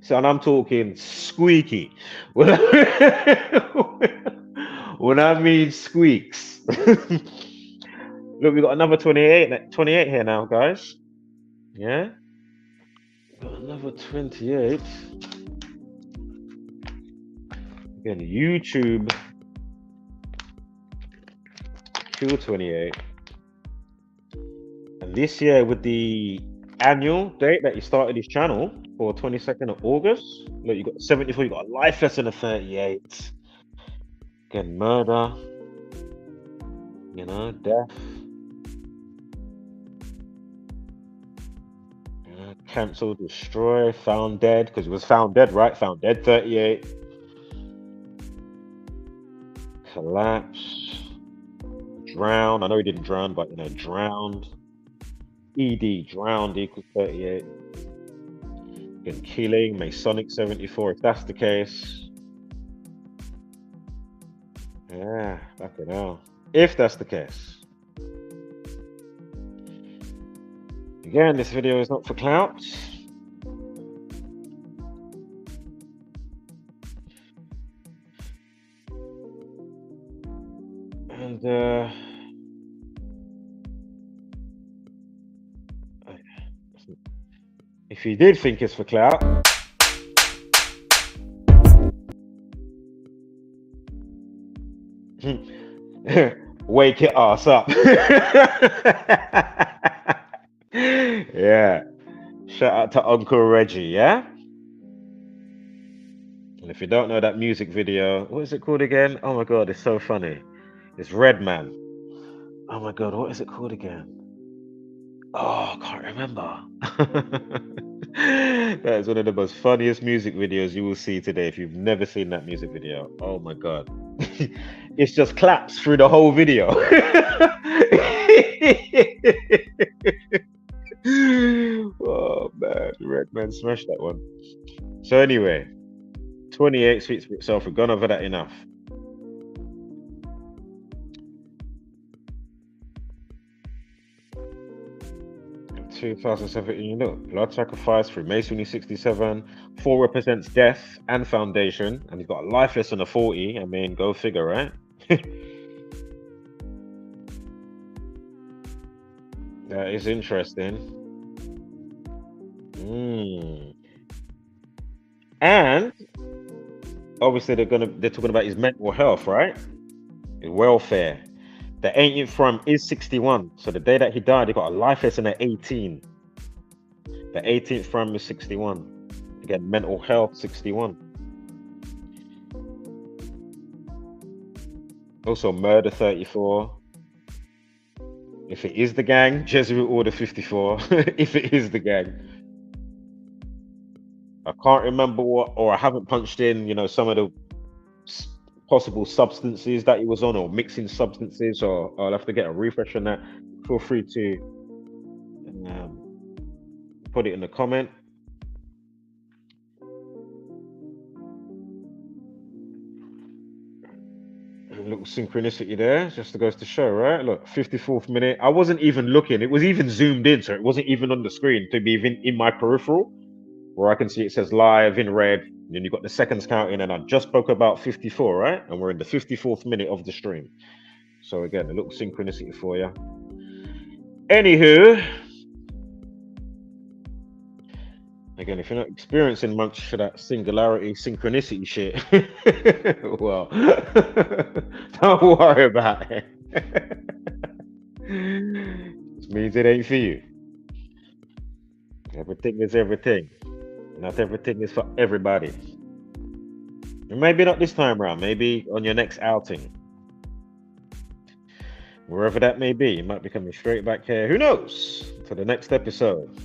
So, and I'm talking squeaky. When I mean squeaks. Look, we got another 28 here now, guys. Yeah? Got another 28. Again, YouTube Q28. And this year, with the annual date that you started this channel for 22nd of August, look, you got 74, you got a life lesson of 38. Again, murder, you know, death, cancel, destroy, found dead, because it was found dead, right? Found dead 38. Collapse, drown. I know he didn't drown, but you know, drowned. ED, drowned equals 38. Again, killing, Masonic 74, if that's the case. Yeah, fucking hell. If that's the case. Again, this video is not for clout. And if you did think it's for clout, wake your ass up. Yeah. Shout out to Uncle Reggie, yeah? And if you don't know that music video, what is it called again? Oh my god, it's so funny. It's Redman. Oh my god, what is it called again? Oh, I can't remember. That is one of the most funniest music videos you will see today if you've never seen that music video. Oh my god. It's just claps through the whole video. Oh man, Redman smashed that one. So anyway, 28 speaks for itself. We've gone over that enough. In 2017, look, blood sacrifice, Freemasonry 67, 4 represents death and foundation, and he's got a life lesson of 40. I mean, go figure, right? That is interesting. And obviously they're talking about his mental health, right? His welfare. The ancient from is 61. So the day that he died, he got a life lesson at 18. The 18th from is 61. Again, mental health 61. Also murder 34. If it is the gang, Jesuit order 54. If it is the gang. I can't remember what, or I haven't punched in, some of the possible substances that he was on, or mixing substances, or I'll have to get a refresh on that. Feel free to put it in the comment. A little synchronicity there, just to goes to show, right? Look, 54th minute. I wasn't even looking. It was even zoomed in, so it wasn't even on the screen to be even in my peripheral, where I can see it says live in red. And then you've got the seconds counting, and I just spoke about 54, right? And we're in the 54th minute of the stream. So again, a little synchronicity for you. Anywho, again, if you're not experiencing much of that singularity, synchronicity shit, well, don't worry about it. It means it ain't for you. Everything is everything. Not everything is for everybody. And maybe not this time around, maybe on your next outing. Wherever that may be, you might be coming straight back here. Who knows? For the next episode.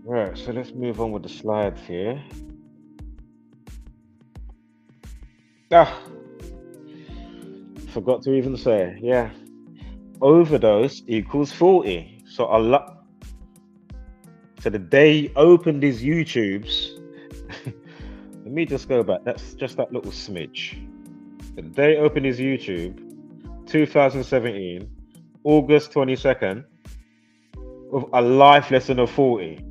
Right, so let's move on with the slides here. Forgot to even say, yeah. Overdose equals 40. So the day he opened his YouTubes, let me just go back. That's just that little smidge. The day he opened his YouTube, 2017, August 22nd, with a life lesson of 40.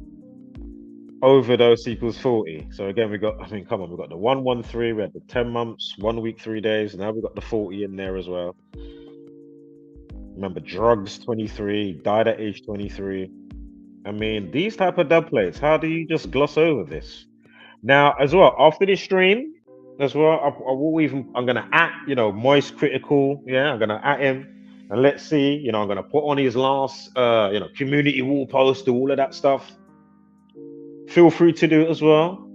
Overdose equals 40. So again, we've got the 113, we had the 10 months, 1 week, 3 days. Now we've got the 40 in there as well. Remember, drugs 23, died at age 23. I mean, these type of dub plates, how do you just gloss over this? Now, as well, after this stream, as well, I'm gonna at, Moist Critical, yeah, I'm gonna at him, and let's see, I'm gonna put on his last, community wall post, do all of that stuff. Feel free to do it as well,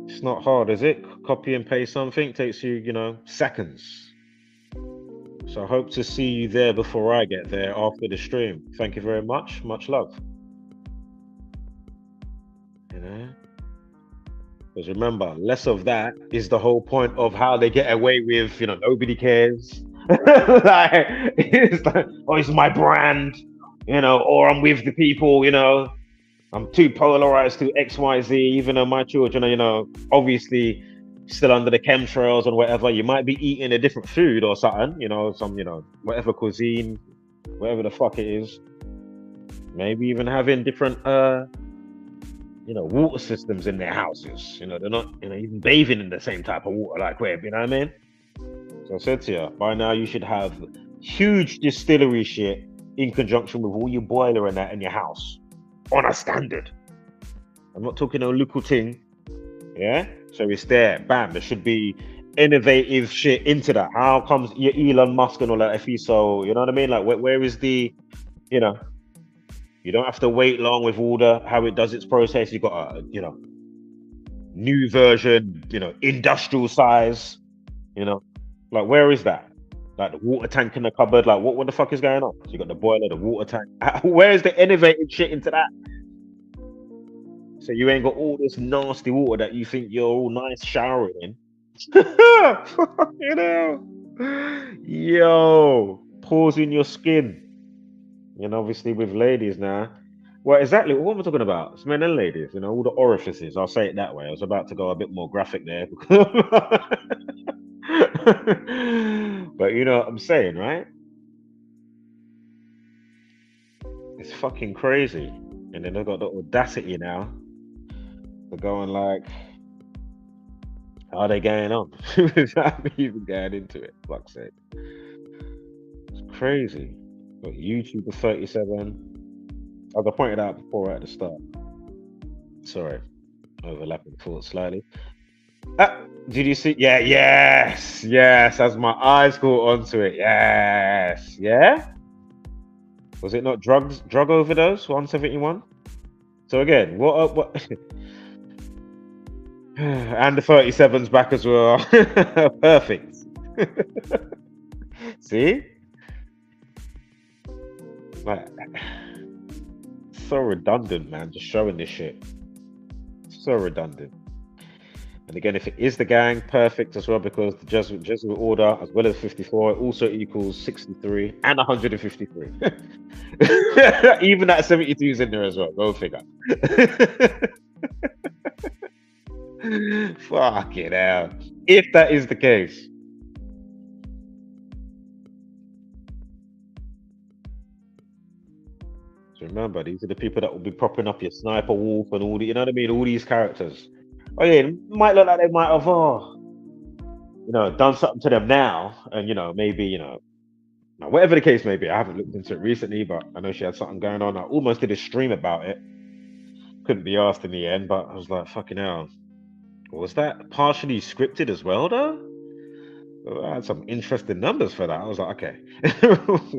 It's not hard, is it? Copy and paste something takes you, seconds. So I hope to see you there before I get there after the stream. Thank you very much. Much love. Because remember, less of that is the whole point of how they get away with, nobody cares. It's like, oh, it's my brand, or I'm with the people, I'm too polarized to XYZ, even though my children are, obviously still under the chemtrails and whatever. You might be eating a different food or something, some, whatever cuisine, whatever the fuck it is. Maybe even having different, water systems in their houses. They're not, even bathing in the same type of water like we're, you know what I mean? So I said to you, by now you should have huge distillery shit in conjunction with all your boiler and that in your house on a standard. I'm not talking no local thing, yeah? So it's there, bam, there should be innovative shit into that. How comes your Elon Musk and all that, if he's so, you know what I mean? Like, where is the, you don't have to wait long with all the, how it does its process. You got a, new version, industrial size, Like, where is that? Like the water tank in the cupboard. Like, what the fuck is going on? So you got the boiler, the water tank. Where's the innovative shit into that? So you ain't got all this nasty water that you think you're all nice showering in. Fucking hell. Yo, pores in your skin. And obviously with ladies now. Well, exactly. What am I talking about? It's men and ladies, you know, all the orifices. I'll say it that way. I was about to go a bit more graphic there. But you know what I'm saying, right? It's fucking crazy. And then they've got the audacity now to go and like, how are they going on? Without me even going into it, fuck's sake. It's crazy. Got YouTube for 37. As I pointed out before at the start. Sorry, overlapping thoughts slightly. Did you see? Yeah, yes. As my eyes caught onto it, yes, yeah. Was it not drug overdose? 171. So again, what? And the 37's back as well. Perfect. See? Like, so redundant, man. Just showing this shit. So redundant. And again, if it is the gang, perfect as well, because the Jesuit order, as well as 54, also equals 63 and 153. Even that 72 is in there as well. Go figure. Fuck it out. If that is the case. So remember, these are the people that will be propping up your Sniper Wolf and all the, you know what I mean? All these characters. Oh yeah, it might look like they might have, done something to them now, and maybe, whatever the case may be. I haven't looked into it recently, but I know she had something going on. I almost did a stream about it. Couldn't be asked in the end, but I was like, fucking hell. Was that partially scripted as well, though? I had some interesting numbers for that. I was like, okay,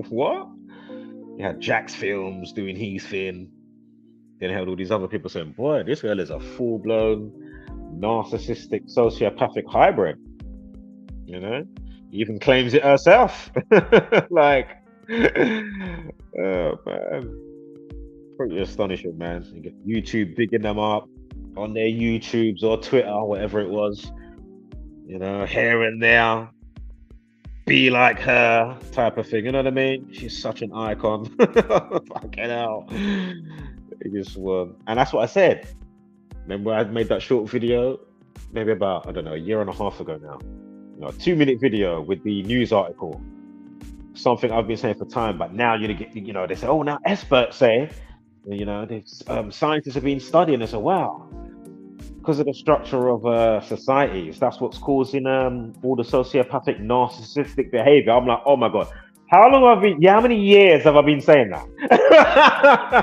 what? You had Jack's Films doing his thing. Then had all these other people saying, boy, this girl is a full-blown narcissistic sociopathic hybrid. You know? Even claims it herself. Like, oh man. Pretty astonishing, man. You get YouTube bigging them up on their YouTubes or Twitter, whatever it was. Here and there. Be like her type of thing. You know what I mean? She's such an icon. Fucking hell. It just won. And that's what I said. Remember I made that short video maybe about, I don't know, a year and a half ago now. A 2-minute video with the news article. Something I've been saying for time, but now they say, oh, now experts say, scientists have been studying this. So wow, because of the structure of societies, that's what's causing all the sociopathic, narcissistic behavior. I'm like, oh my god, how many years have I been saying that?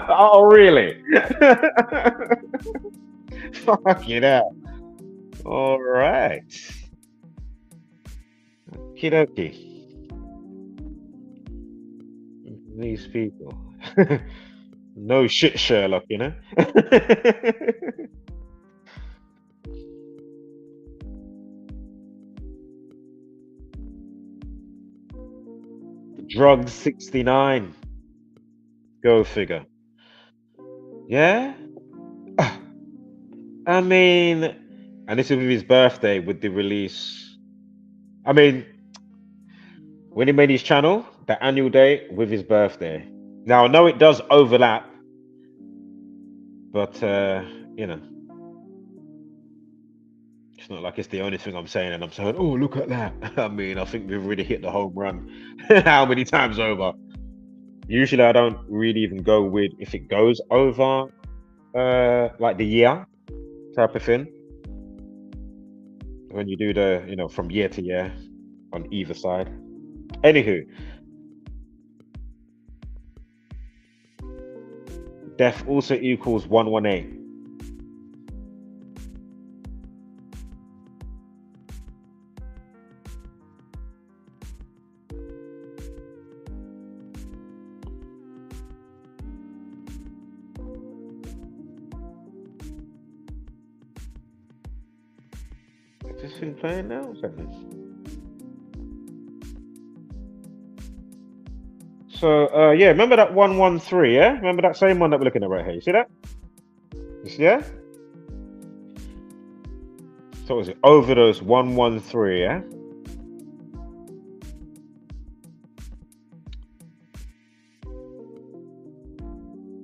Oh really? Fuck it out. All right. Okie these people. No shit, Sherlock, Drugs 69. Go figure. Yeah? I mean, and this is with his birthday with the release. I mean, when he made his channel, the annual day with his birthday. Now, I know it does overlap, but, it's not like it's the only thing I'm saying, and I'm saying, oh, look at that. I mean, I think we've really hit the home run how many times over. Usually, I don't really even go with if it goes over, like the year type of thing. When you do the, from year to year on either side. Anywho, death also equals 118. Is this thing playing now? What's happening? So yeah, remember that 113, yeah? Remember that same one that we're looking at right here. You see that? You see that? So what was it? Overdose 113, yeah?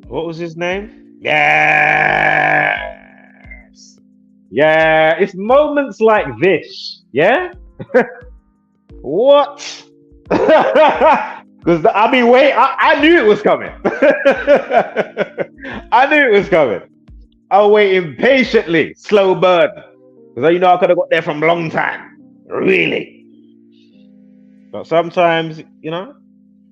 What was his name? Yes! Yeah, it's moments like this, yeah? What? Because I mean, wait, I knew it was coming. I knew it was coming. I was waiting patiently, slow burn. Because you know I could have got there from a long time. Really. But sometimes, you know,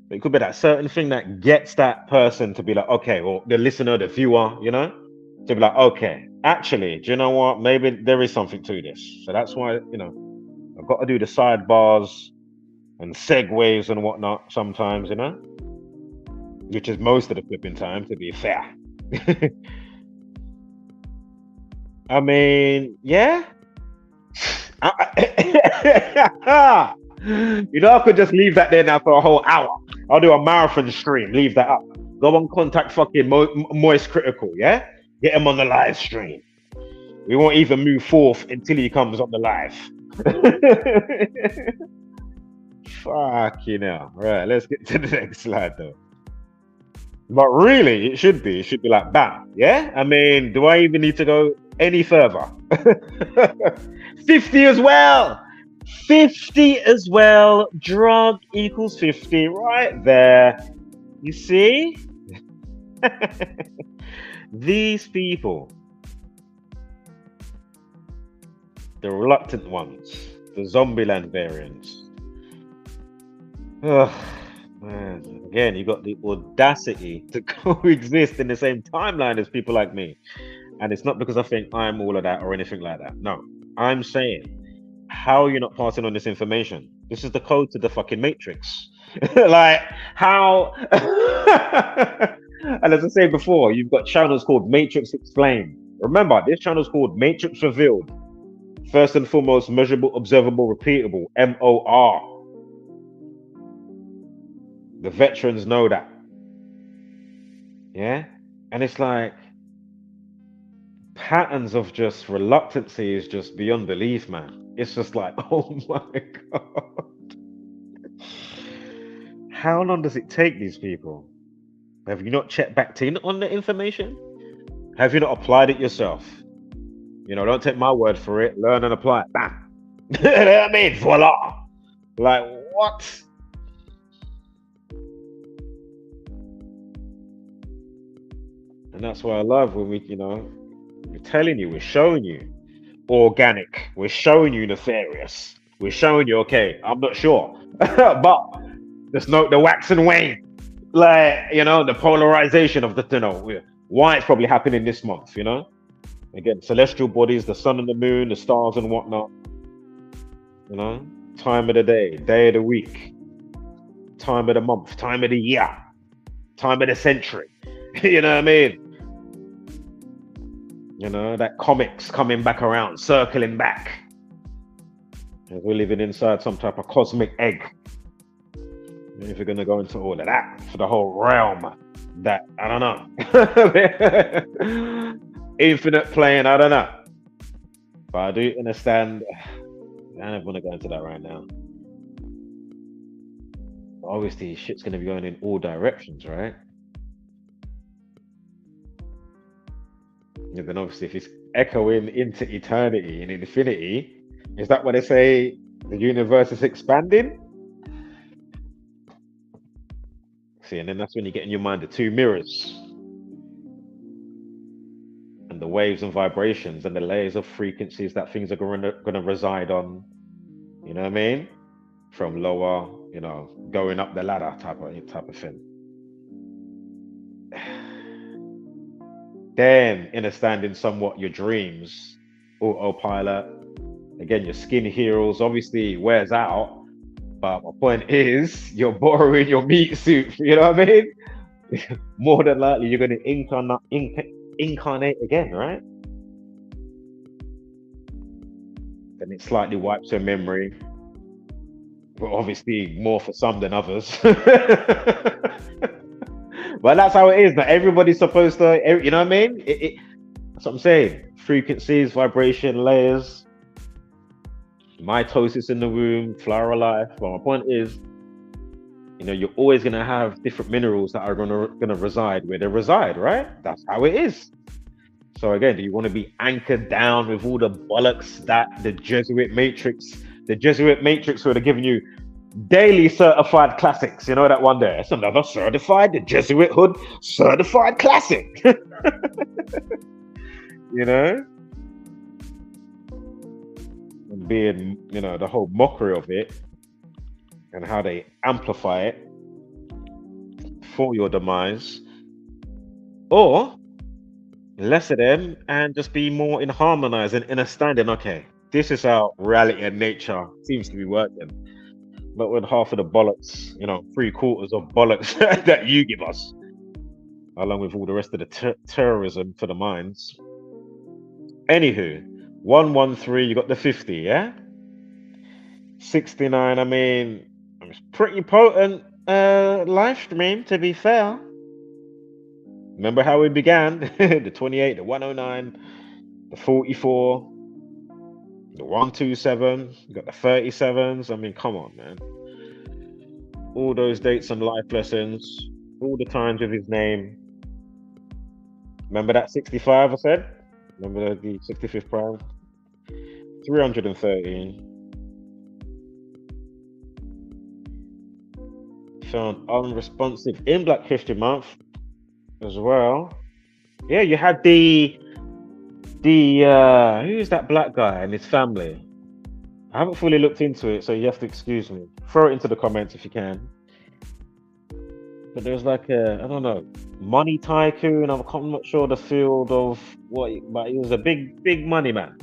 it could be that certain thing that gets that person to be like, okay, or the listener, the viewer, you know, to be like, okay, actually, do you know what? Maybe there is something to this. So that's why, you know, I've got to do the sidebars and segues and whatnot sometimes, you know, which is most of the flipping time, to be fair. I mean, yeah. You know, I could just leave that there now for a whole hour. I'll do a marathon stream, leave that up. Go and contact fucking Moist Critical, yeah? Get him on the live stream. We won't even move forth until he comes on the live. Fuck you know. Right, let's get to the next slide though. But really, it should be like bam, yeah? I mean, do I even need to go any further? 50 as well. 50 as well. Drug equals 50 right there. You see? These people, the reluctant ones, the Zombieland variants. Ugh, man. Again, you got the audacity to coexist in the same timeline as people like me. And it's not because I think I'm all of that or anything like that. No, I'm saying, how are you not passing on this information? This is the code to the fucking Matrix. Like, how? And as I said before, you've got channels called Matrix Explained. Remember, this channel is called Matrix Revealed. First and foremost, measurable, observable, repeatable, MOR. The veterans know that. Yeah? And it's like, patterns of just reluctancy is just beyond belief, man. It's just like, oh my God. How long does it take these people? Have you not checked back in on the information? Have you not applied it yourself? You know, don't take my word for it. Learn and apply it. Bam. You know what I mean? Voila. Like, what? And that's what I love when we, you know, we're telling you, we're showing you organic, we're showing you nefarious, we're showing you, okay, I'm not sure, but just note the wax and wane, like, you know, the polarization of the, you know, why it's probably happening this month, you know. Again, celestial bodies, the sun and the moon, the stars and whatnot, you know, time of the day of the week, time of the month, time of the year, time of the century. You know what I mean? You know, that comics coming back around, circling back. As we're living inside some type of cosmic egg. And if you're going to go into all of that for the whole realm, that, I don't know. Infinite plane, I don't know. But I do understand. I don't want to go into that right now. But obviously, shit's going to be going in all directions, right? And then obviously, if it's echoing into eternity and infinity, is that what they say the universe is expanding? See, and then that's when you get in your mind the two mirrors and the waves and vibrations and the layers of frequencies that things are going to reside on. You know what I mean? From lower, you know, going up the ladder type of thing. Then understanding somewhat your dreams, autopilot. Again, your skin heals, obviously wears out. But my point is, you're borrowing your meat suit. You know what I mean? More than likely, you're going to incarnate again, right? Then it slightly wipes your memory. but obviously more for some than others. But that's how it is. Not everybody's supposed to, you know what I mean? That's what I'm saying. Frequencies, vibration, layers, mitosis in the womb, floral life. But my point is, you're always going to have different minerals that are going to reside where they reside, right? That's how it is. So again, do you want to be anchored down with all the bollocks that the Jesuit Matrix would have given you daily certified classics? You know that one there? It's another certified, the Jesuit Hood certified classic. And being, the whole mockery of it and how they amplify it for your demise, or less of them and just be more in harmonize and understanding, okay, this is how reality and nature seems to be working. But with half of the bollocks, 3/4 of bollocks that you give us, along with all the rest of the terrorism for the minds. Anywho, 113, you got the 50, yeah? 69, I mean, it's pretty potent live stream, to be fair. Remember how we began? The 28, the 109, the 44, the 127, you got the 37s. I mean, come on, man. All those dates and life lessons, all the times with his name. Remember that 65 I said? Remember the 65th prime? 313. Found unresponsive in Black History Month as well. Yeah, you had the who's that black guy and his family? I haven't fully looked into it, so you have to excuse me. Throw it into the comments if you can. But there's like I don't know, money tycoon. I'm not sure the field of what, but he was a big money man.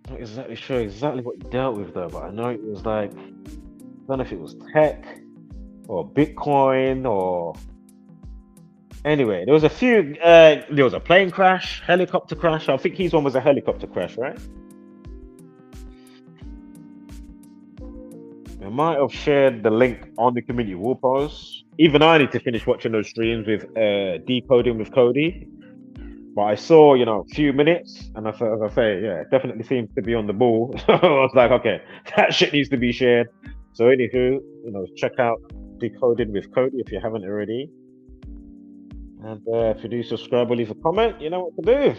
Not exactly sure exactly what he dealt with though, but I know it was like, I don't know if it was tech or Bitcoin or. Anyway, there was a few. There was a plane crash, helicopter crash. I think his one was a helicopter crash, right? I might have shared the link on the community wall post. Even I need to finish watching those streams with Decoding with Cody. But I saw, a few minutes, and as I say, yeah, it definitely seems to be on the ball. I was like, okay, that shit needs to be shared. So anywho, check out Decoding with Cody if you haven't already. And if you do subscribe or leave a comment, you know what to do.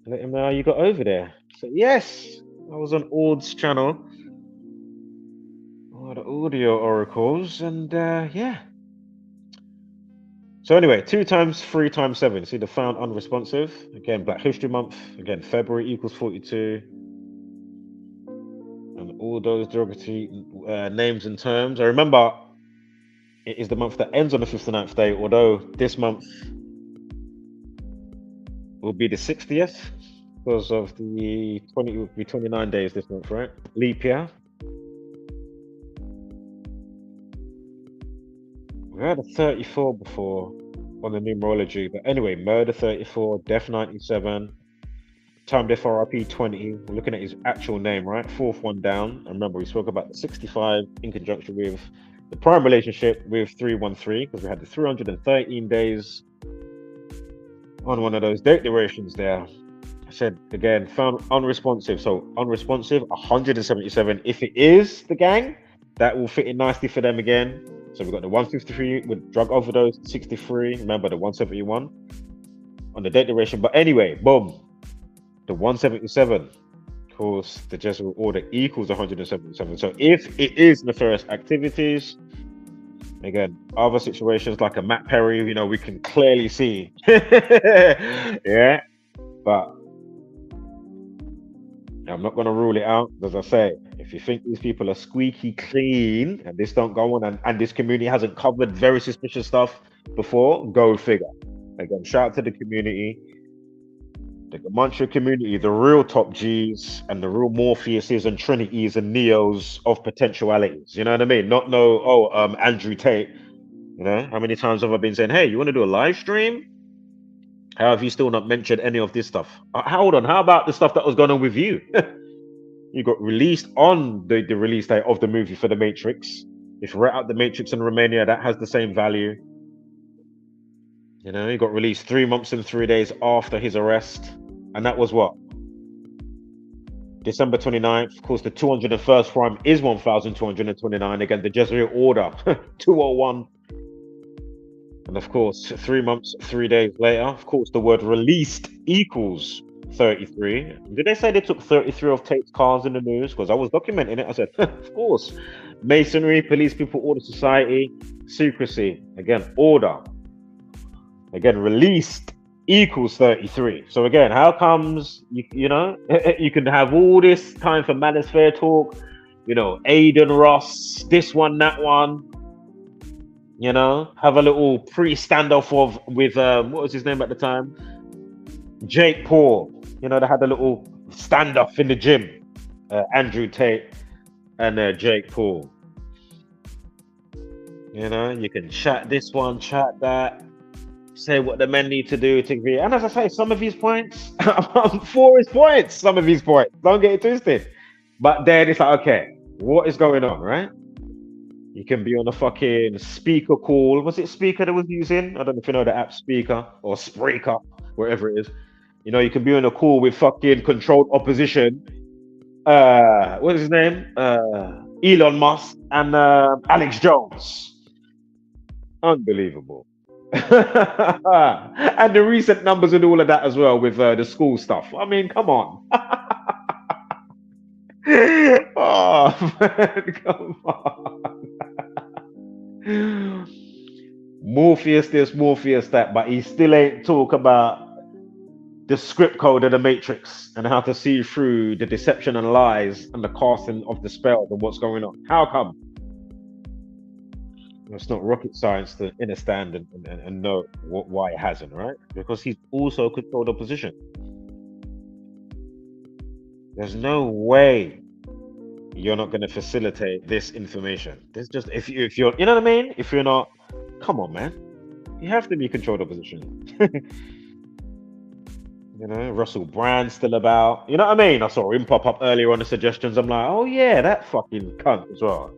Let him know how you got over there. So yes, I was on Ord's channel. All the audio oracles, and yeah. So anyway, 2 times 3 times 7. See the found unresponsive. Again, Black History Month. Again, February equals 42. And all those derogatory names and terms. I remember it is the month that ends on the 59th day, although this month will be the 60th because of the 29 days this month, right? Leap year. We had a 34 before on the numerology, but anyway, murder 34, death 97, time death RIP 20. We're looking at his actual name, right? 4th one down. And remember, we spoke about the 65 in conjunction with the prime relationship with 313, because we had the 313 days on one of those date durations there. I said again, found unresponsive. So unresponsive, 177. If it is the gang, that will fit in nicely for them again. So we've got the 153 with drug overdose, 63. Remember the 171 on the date duration. But anyway, boom, the 177. Of course, the Jesuit order equals 177. So if it is nefarious activities, again, other situations like a Matt Perry, we can clearly see. Yeah, but I'm not going to rule it out. As I say, if you think these people are squeaky clean and this don't go on and this community hasn't covered very suspicious stuff before, go figure. Again, shout out to the community, the Gematria community, the real top G's and the real Morpheuses and Trinities and Neos of potentialities. You know what I mean? Not Andrew Tate. How many times have I been saying, hey, you want to do a live stream? How have you still not mentioned any of this stuff? Hold on, how about the stuff that was going on with you? You got released on the release date of the movie for The Matrix. If you write out The Matrix in Romania, that has the same value. You know, he got released 3 months and 3 days after his arrest. And that was what? December 29th. Of course, the 201st crime is 1229. Again, the Jesuit order, 201. And of course, 3 months, 3 days later, of course, the word released equals 33. Did they say they took 33 of Tate's cars in the news? Because I was documenting it. I said, of course. Masonry, police, people, order, society, secrecy. Again, order. Again, released equals 33. So again, how comes you know you can have all this time for manosphere talk, you know, Aiden Ross, this one, that one, you know, have a little pre-standoff with what was his name at the time? Jake Paul. You know, they had a little standoff in the gym. Andrew Tate and Jake Paul. You know, you can chat this one, chat that. Say what the men need to do to agree. And as I say, some of his points, I'm for his points, some of his points. Don't get it twisted. But then it's like, okay, what is going on, right? You can be on a fucking speaker call. Was it Speaker that was using? I don't know if you know the app Speaker or Spreaker, wherever it is. You know, you can be on a call with fucking controlled opposition. What is his name? Elon Musk and Alex Jones. Unbelievable. And the recent numbers and all of that as well with the school stuff. I mean, come on. Oh, man, come on. Morpheus this, Morpheus that, but he still ain't talk about the script code of the Matrix and how to see through the deception and lies and the casting of the spells and what's going on. How come? It's not rocket science to understand and know why it hasn't, right? Because he's also controlled opposition. There's no way you're not going to facilitate this information. There's just if you're, you know what I mean? If you're not, come on, man, you have to be controlled opposition. You know, Russell Brand's still about. You know what I mean? I saw him pop up earlier on the suggestions. I'm like, oh yeah, that fucking cunt as well.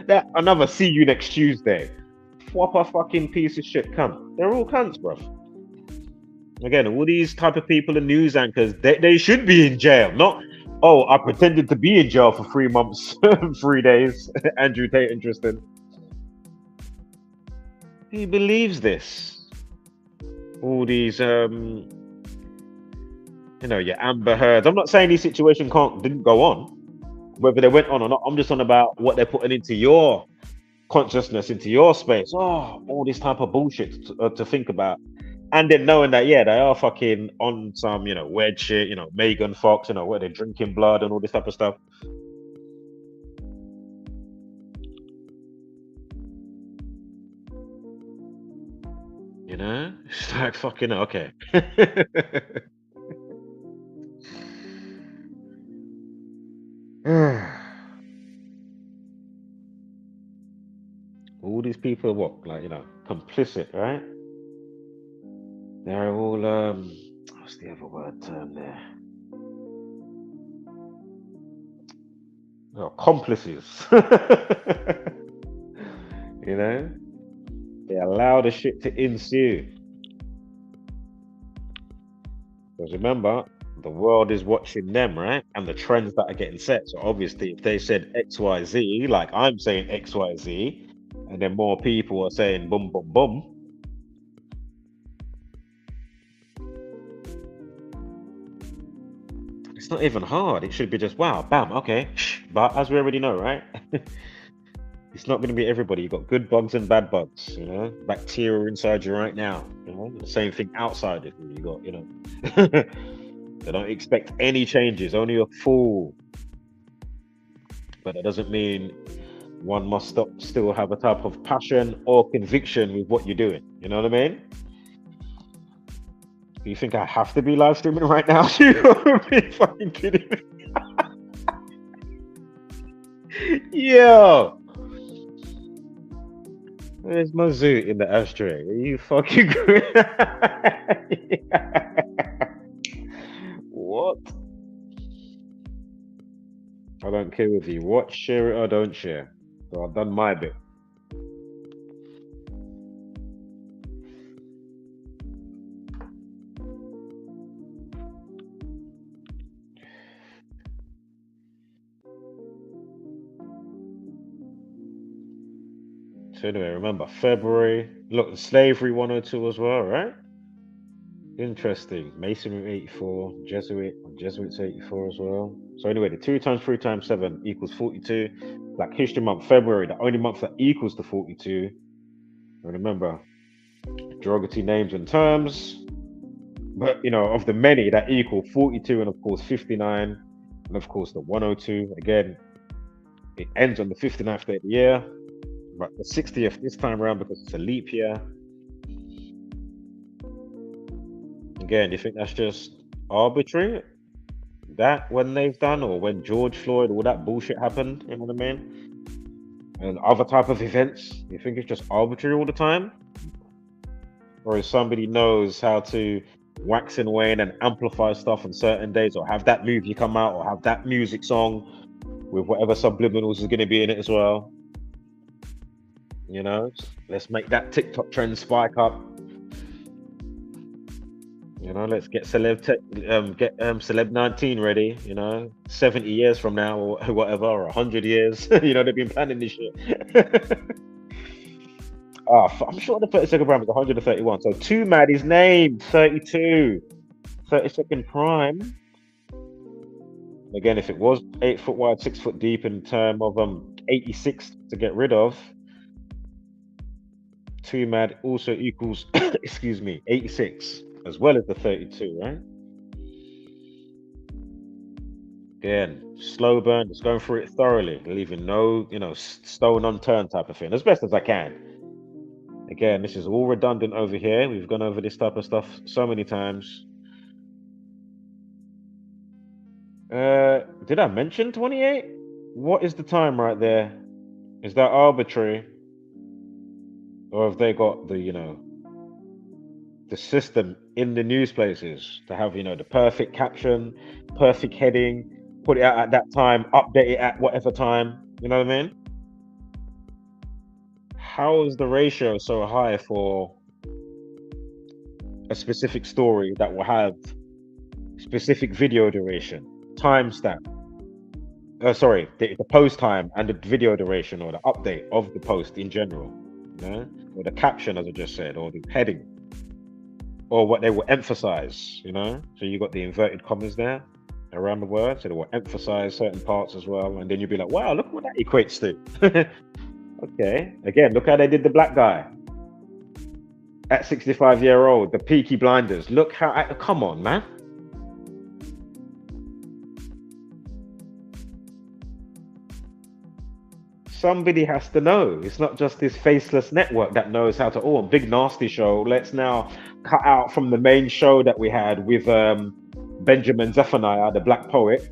That another see you next Tuesday. Whopper fucking piece of shit cunt. They're all cunts, bruv. Again, all these type of people and news anchors, they should be in jail. Not, oh, I pretended to be in jail for 3 months, 3 days. Andrew Tate, interesting. He believes this. All these you know, your Amber Heards. I'm not saying these situations didn't go on, whether they went on or not. I'm just on about what they're putting into your consciousness, into your space. Oh, all this type of bullshit to think about. And then knowing that, yeah, they are fucking on some, you know, weird shit, you know, Megan Fox, you know, where they're drinking blood and all this type of stuff. You know, it's like fucking, okay. All these people are what, like, you know, complicit, right? They're all what's the other word term there? Oh, accomplices. You know, they allow the shit to ensue. Because remember, the world is watching them, right? And the trends that are getting set. So obviously, if they said XYZ, like I'm saying XYZ, and then more people are saying boom, boom, boom. It's not even hard. It should be just, wow, bam, okay. But as we already know, right? It's not going to be everybody. You've got good bugs and bad bugs, you know? Bacteria inside you right now, you know? The same thing outside of you. You got, you know... They don't expect any changes, only a fool. But that doesn't mean one must still have a type of passion or conviction with what you're doing. You know what I mean? You think I have to be live streaming right now? You gotta be fucking kidding me. Yo! Where's my zoo in the ashtray? Are you fucking good? What? I don't care with you. Watch, share it or don't share. So I've done my bit. So anyway, remember February. Look, slavery 102 as well, right? Interesting. Masonry 84, Jesuits 84 as well. So anyway, the 2 times 3 times 7 equals 42. Black History Month, February, the only month that equals to 42. And remember, derogatory names and terms. But of the many that equal 42 and of course 59, and of course the 102. Again, it ends on the 59th day of the year, but the 60th this time around because it's a leap year. Again, do you think that's just arbitrary? That when they've done, or when George Floyd, all that bullshit happened, you know what I mean? And other type of events, you think it's just arbitrary all the time? Or if somebody knows how to wax and wane and amplify stuff on certain days, or have that movie come out, or have that music song with whatever subliminals is going to be in it as well. Let's make that TikTok trend spike up. Let's get Celeb 19 ready. 70 years from now, or whatever, or 100 years. They've been planning this shit. I'm sure the 32nd prime is 131. So Twomad is named 32. 32nd prime. Again, if it was 8 foot wide, 6 foot deep in term of 86 to get rid of, Twomad also equals 86 as well as the 32, right? Again, slow burn, just going through it thoroughly, leaving no, stone unturned type of thing, as best as I can. Again, this is all redundant over here. We've gone over this type of stuff so many times. Did I mention 28? What is the time right there? Is that arbitrary? Or have they got the, the system in the news places to have, the perfect caption, perfect heading, put it out at that time, update it at whatever time, you know what I mean? How is the ratio so high for a specific story that will have specific video duration, timestamp? Sorry, the post time and the video duration, or the update of the post in general, or the caption, as I just said, or the heading, or what they will emphasize, So you got the inverted commas there around the word, so they will emphasize certain parts as well, and then you'll be like, wow, look what that equates to. Okay, again, look how they did the black guy at 65-year-old, the Peaky Blinders. Look how, come on, man. Somebody has to know. It's not just this faceless network that knows how to, a big nasty show. Let's now cut out from the main show that we had with Benjamin Zephaniah, the black poet,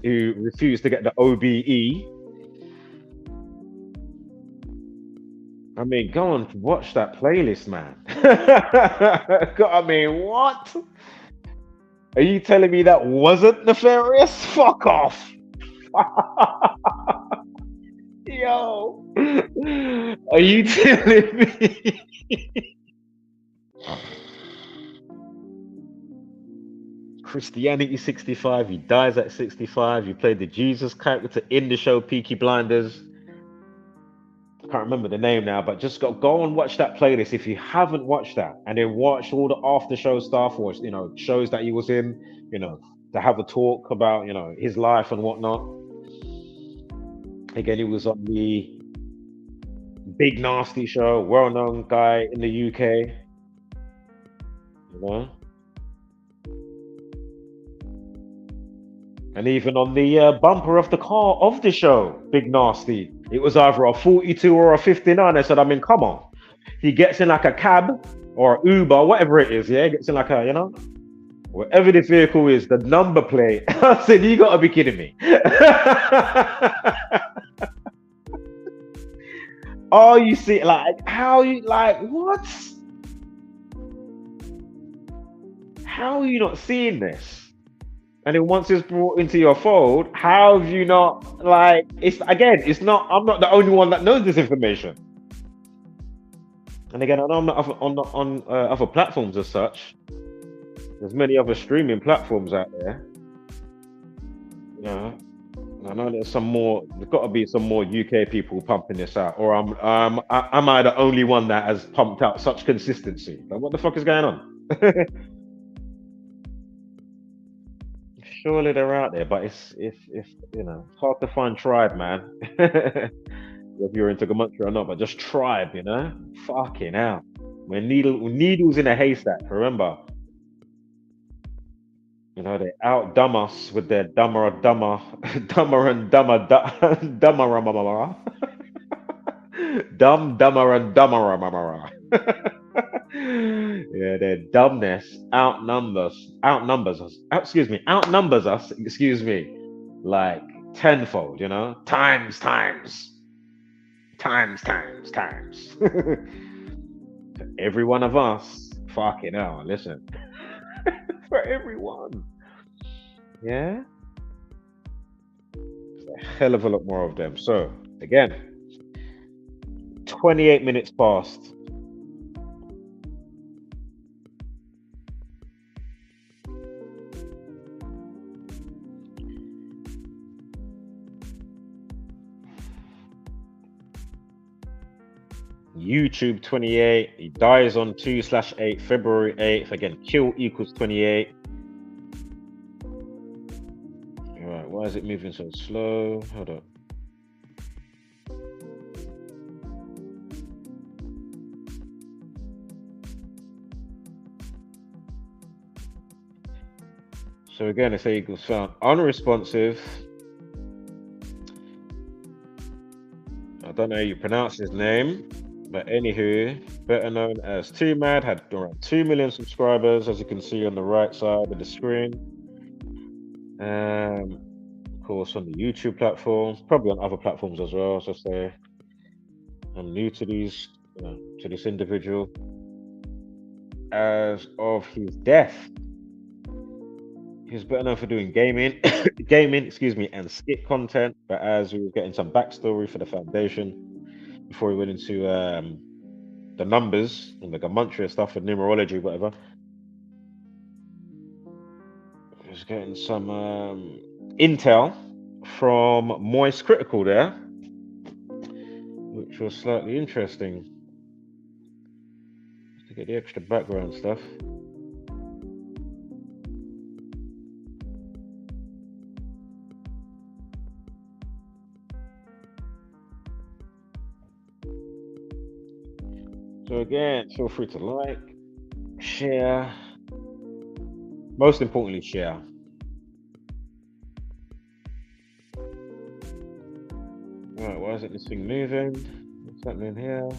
who refused to get the OBE. I mean, go and watch that playlist, man. I mean, what? Are you telling me that wasn't nefarious? Fuck off. Yo. Are you telling me? Christianity 65, he dies at 65. You played the Jesus character in the show Peaky Blinders. Can't remember the name now, but just go and watch that playlist if you haven't watched that, and then watch all the after show stuff, or shows that he was in, to have a talk about his life and whatnot. Again, he was on the Big Nasty show, well-known guy in the UK. And even on the bumper of the car of the show, Big Nasty, it was either a 42 or a 59. I said, I mean, come on. He gets in like a cab or Uber, whatever it is, yeah? Gets in like a, whatever the vehicle is, the number plate. I said, you gotta be kidding me. Oh, you see, like, how you, like, what? How are you not seeing this? And then once it's brought into your fold, how have you not like? It's again, it's not. I'm not the only one that knows this information. And again, I know I'm not on other platforms as such. There's many other streaming platforms out there. You know, I know there's some more. There's got to be some more UK people pumping this out, or am I the only one that has pumped out such consistency? Like, what the fuck is going on? Surely they're out there, but it's you know, it's hard to find tribe, man. If you're into Gematria or not, but just tribe, you know. Fucking hell. We're needles in a haystack. Remember, you know, they outdumb us with their dumber, dumber and dumber, dumber, dumber and dumber. Yeah, their dumbness outnumbers us. Outnumbers us. Excuse me, like tenfold. You know, times. Every one of us, fucking hell, listen. For everyone. Yeah? There's a hell of a lot more of them. So, again, 28 minutes past. YouTube 28. He dies on 2/8, February 8th. Again, kill equals 28. Alright, why is it moving so slow? Hold up. So again, it says equals found unresponsive. I don't know how you pronounce his name. But anywho, better known as Twomad, had around 2 million subscribers, as you can see on the right side of the screen. Of course, on the YouTube platforms, probably on other platforms as well. So say, I'm new to these, you know, to this individual. As of his death, he's better known for doing gaming, and skit content. But as we were getting some backstory for the foundation, before we went into the numbers and the Gematria stuff and numerology, whatever, I was getting some intel from Moist Critical there, which was slightly interesting. Just to get the extra background stuff. So again, feel free to like, share, most importantly, share. Right, why isn't this thing moving? What's happening here?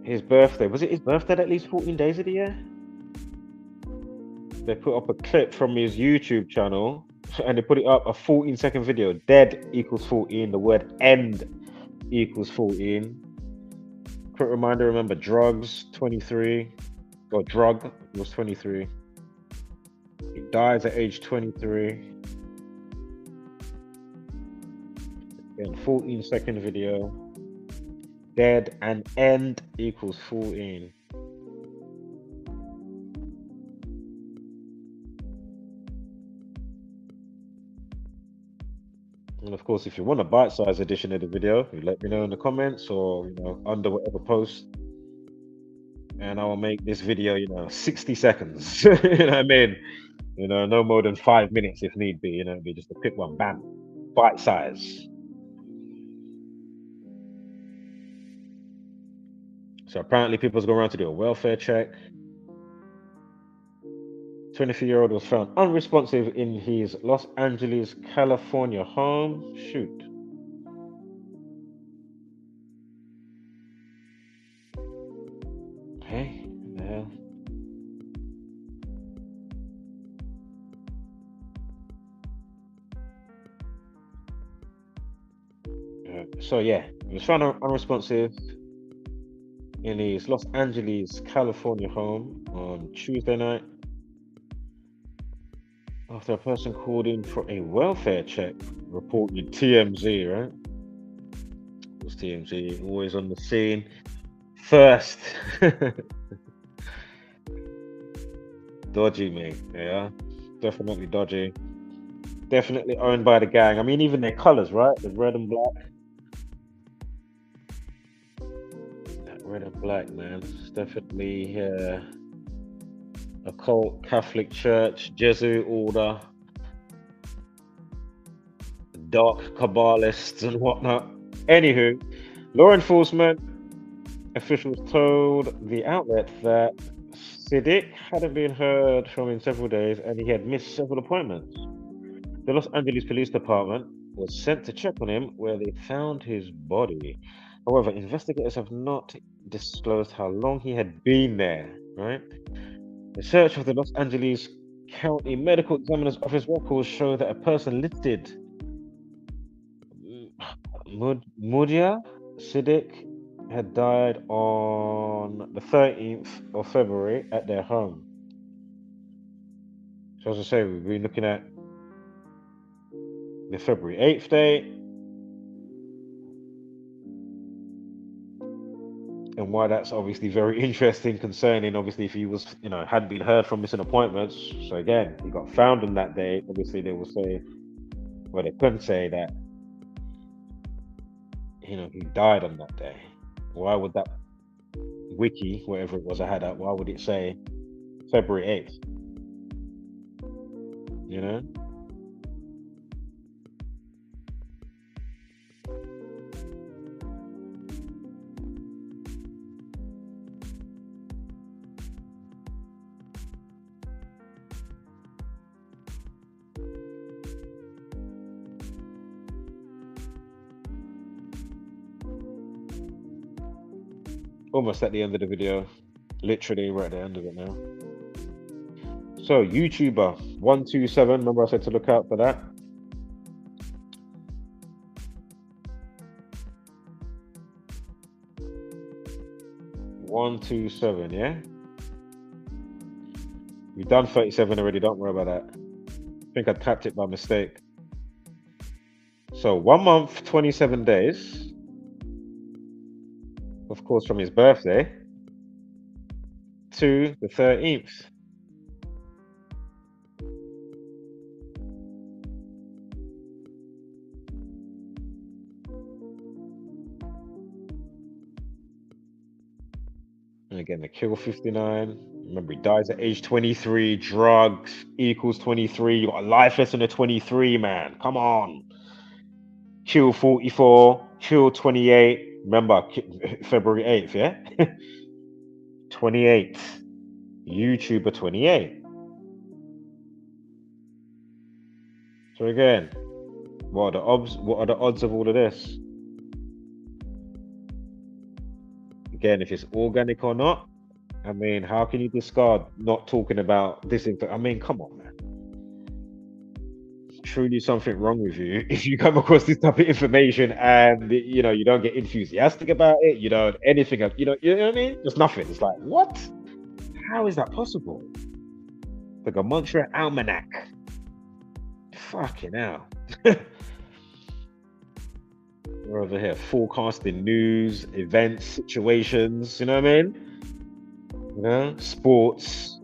His birthday, was it his birthday at least 14 days of the year? They put up a clip from his YouTube channel and they put it up, a 14-second video. Dead equals 14, the word end equals 14. Quick reminder, remember drugs, 23, or drug was 23. He dies at age 23. Again, 14-second video. Dead and end equals 14. And of course, if you want a bite-sized edition of the video, you let me know in the comments or, you know, under whatever post, and I will make this video, you know, 60 seconds. You know what I mean? You know, no more than 5 minutes if need be. You know, it'd be just a quick one, bam, bite size. So apparently, people's going around to do a welfare check. 23-year-old was found unresponsive in his Los Angeles, California home. Shoot. Okay, what the hell? So yeah, he was found unresponsive in his Los Angeles, California home on Tuesday night after a person called in for a welfare check, reported TMZ, right? It was TMZ, always on the scene first. Dodgy, mate. Yeah, definitely dodgy. Definitely owned by the gang. I mean, even their colors, right? The red and black. That red and black, man. It's definitely a cult, Catholic Church, Jesuit order, dark Kabbalists and whatnot. Anywho, law enforcement officials told the outlet that Sedik hadn't been heard from in several days and he had missed several appointments. The Los Angeles Police Department was sent to check on him where they found his body. However, investigators have not disclosed how long he had been there, right? The search of the Los Angeles County Medical Examiner's Office records show that a person listed Muudea Sedik had died on the 13th of February at their home. So as I say, we've been looking at the February 8th date and why that's obviously very interesting, concerning obviously if he was, hadn't been heard from missing appointments. So again, he got found on that day. Obviously they will say, well, they couldn't say that, he died on that day. Why would that wiki, whatever it was I had up, why would it say February 8th? Almost at the end of the video. Literally, we're at the end of it now. So, YouTuber 127, remember I said to look out for that? $127, yeah? We've done 37 already, don't worry about that. I think I tapped it by mistake. So, 1 month, 27 days. Of course, from his birthday to the 13th. And again, the kill 59. Remember, he dies at age 23. Drugs equals 23. You got a life lesson at 23, man. Come on. Kill 44. Kill 28. Remember, February 8th, yeah? 28. YouTuber 28. So again, what are the odds of all of this? Again, if it's organic or not, I mean, how can you discard not talking about this info? I mean, come on, man. Truly something wrong with you if you come across this type of information and you don't get enthusiastic about it, you don't anything else, you know what I mean? Just nothing. It's like, what? How is that possible? The Gematria Almanac. Fucking hell. We're over here forecasting news, events, situations, you know what I mean? Sports,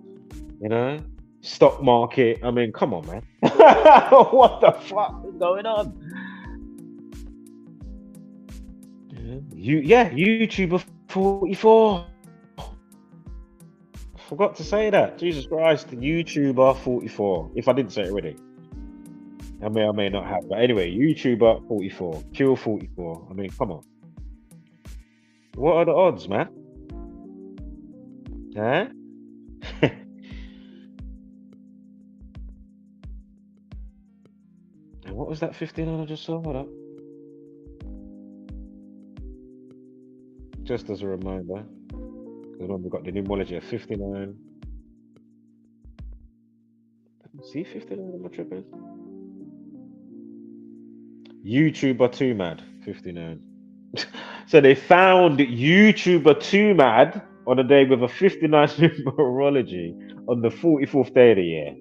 stock market. I mean, come on, man. What the fuck is going on? YouTuber 44. Forgot to say that. Jesus Christ, YouTuber 44. If I didn't say it already. I may not have. But anyway, YouTuber 44. Kill 44. I mean, come on. What are the odds, man? Huh? And what was that 59 I just saw? Hold up. Just as a reminder. Because we've got the numerology of 59. See 59, am I tripping? YouTuber Twomad 59. So they found YouTuber Twomad on a day with a 59 numerology on the 44th day of the year.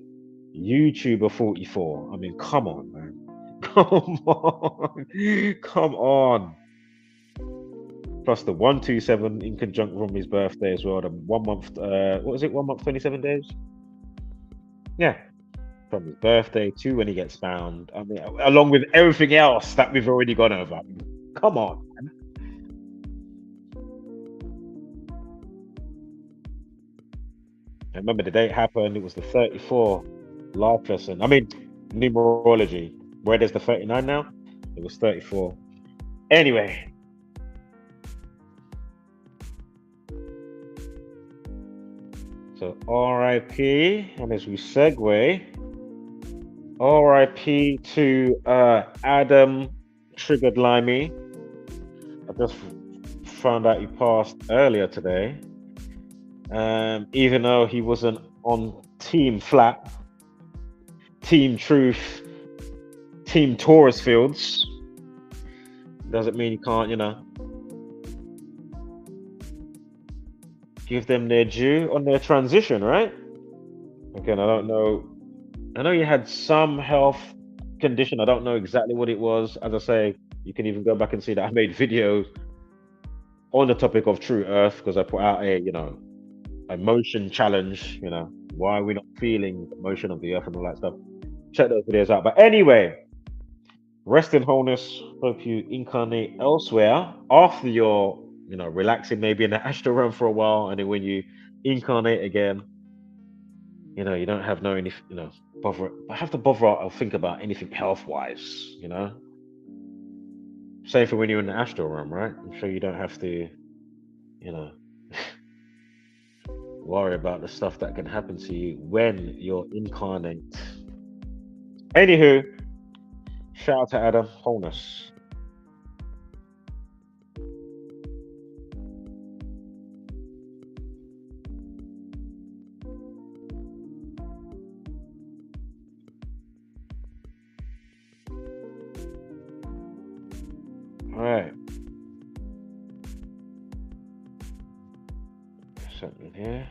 YouTuber 44. I mean, come on, man. Come on. Come on. Plus the 127 in conjunction from his birthday as well. The 1 month, what was it? 1 month, 27 days? Yeah. From his birthday to when he gets found. I mean, along with everything else that we've already gone over. I mean, come on, man. I remember the day it happened, it was the 34 life lesson. I mean, numerology. Where there's the 39 now, it was 34. Anyway. So RIP, and as we segue, RIP to Adam Triggered Limey. I just found out he passed earlier today. Even though he wasn't on Team Flat, Team Truth, Team Taurus Fields, doesn't mean you can't, give them their due on their transition, right? Again, I don't know. I know you had some health condition. I don't know exactly what it was. As I say, you can even go back and see that I made videos on the topic of True Earth because I put out a, a motion challenge, why are we not feeling the motion of the earth and all that stuff. Check those videos out. But anyway, rest in wholeness. Hope you incarnate elsewhere after you're, relaxing maybe in the astral realm for a while, and then when you incarnate again, you don't have bother. I have to bother or think about anything health-wise, Same for when you're in the astral realm, right? I'm sure you don't have to, worry about the stuff that can happen to you when you're incarnate. Anywho, shout out to Adam, wholeness. All right. Something here.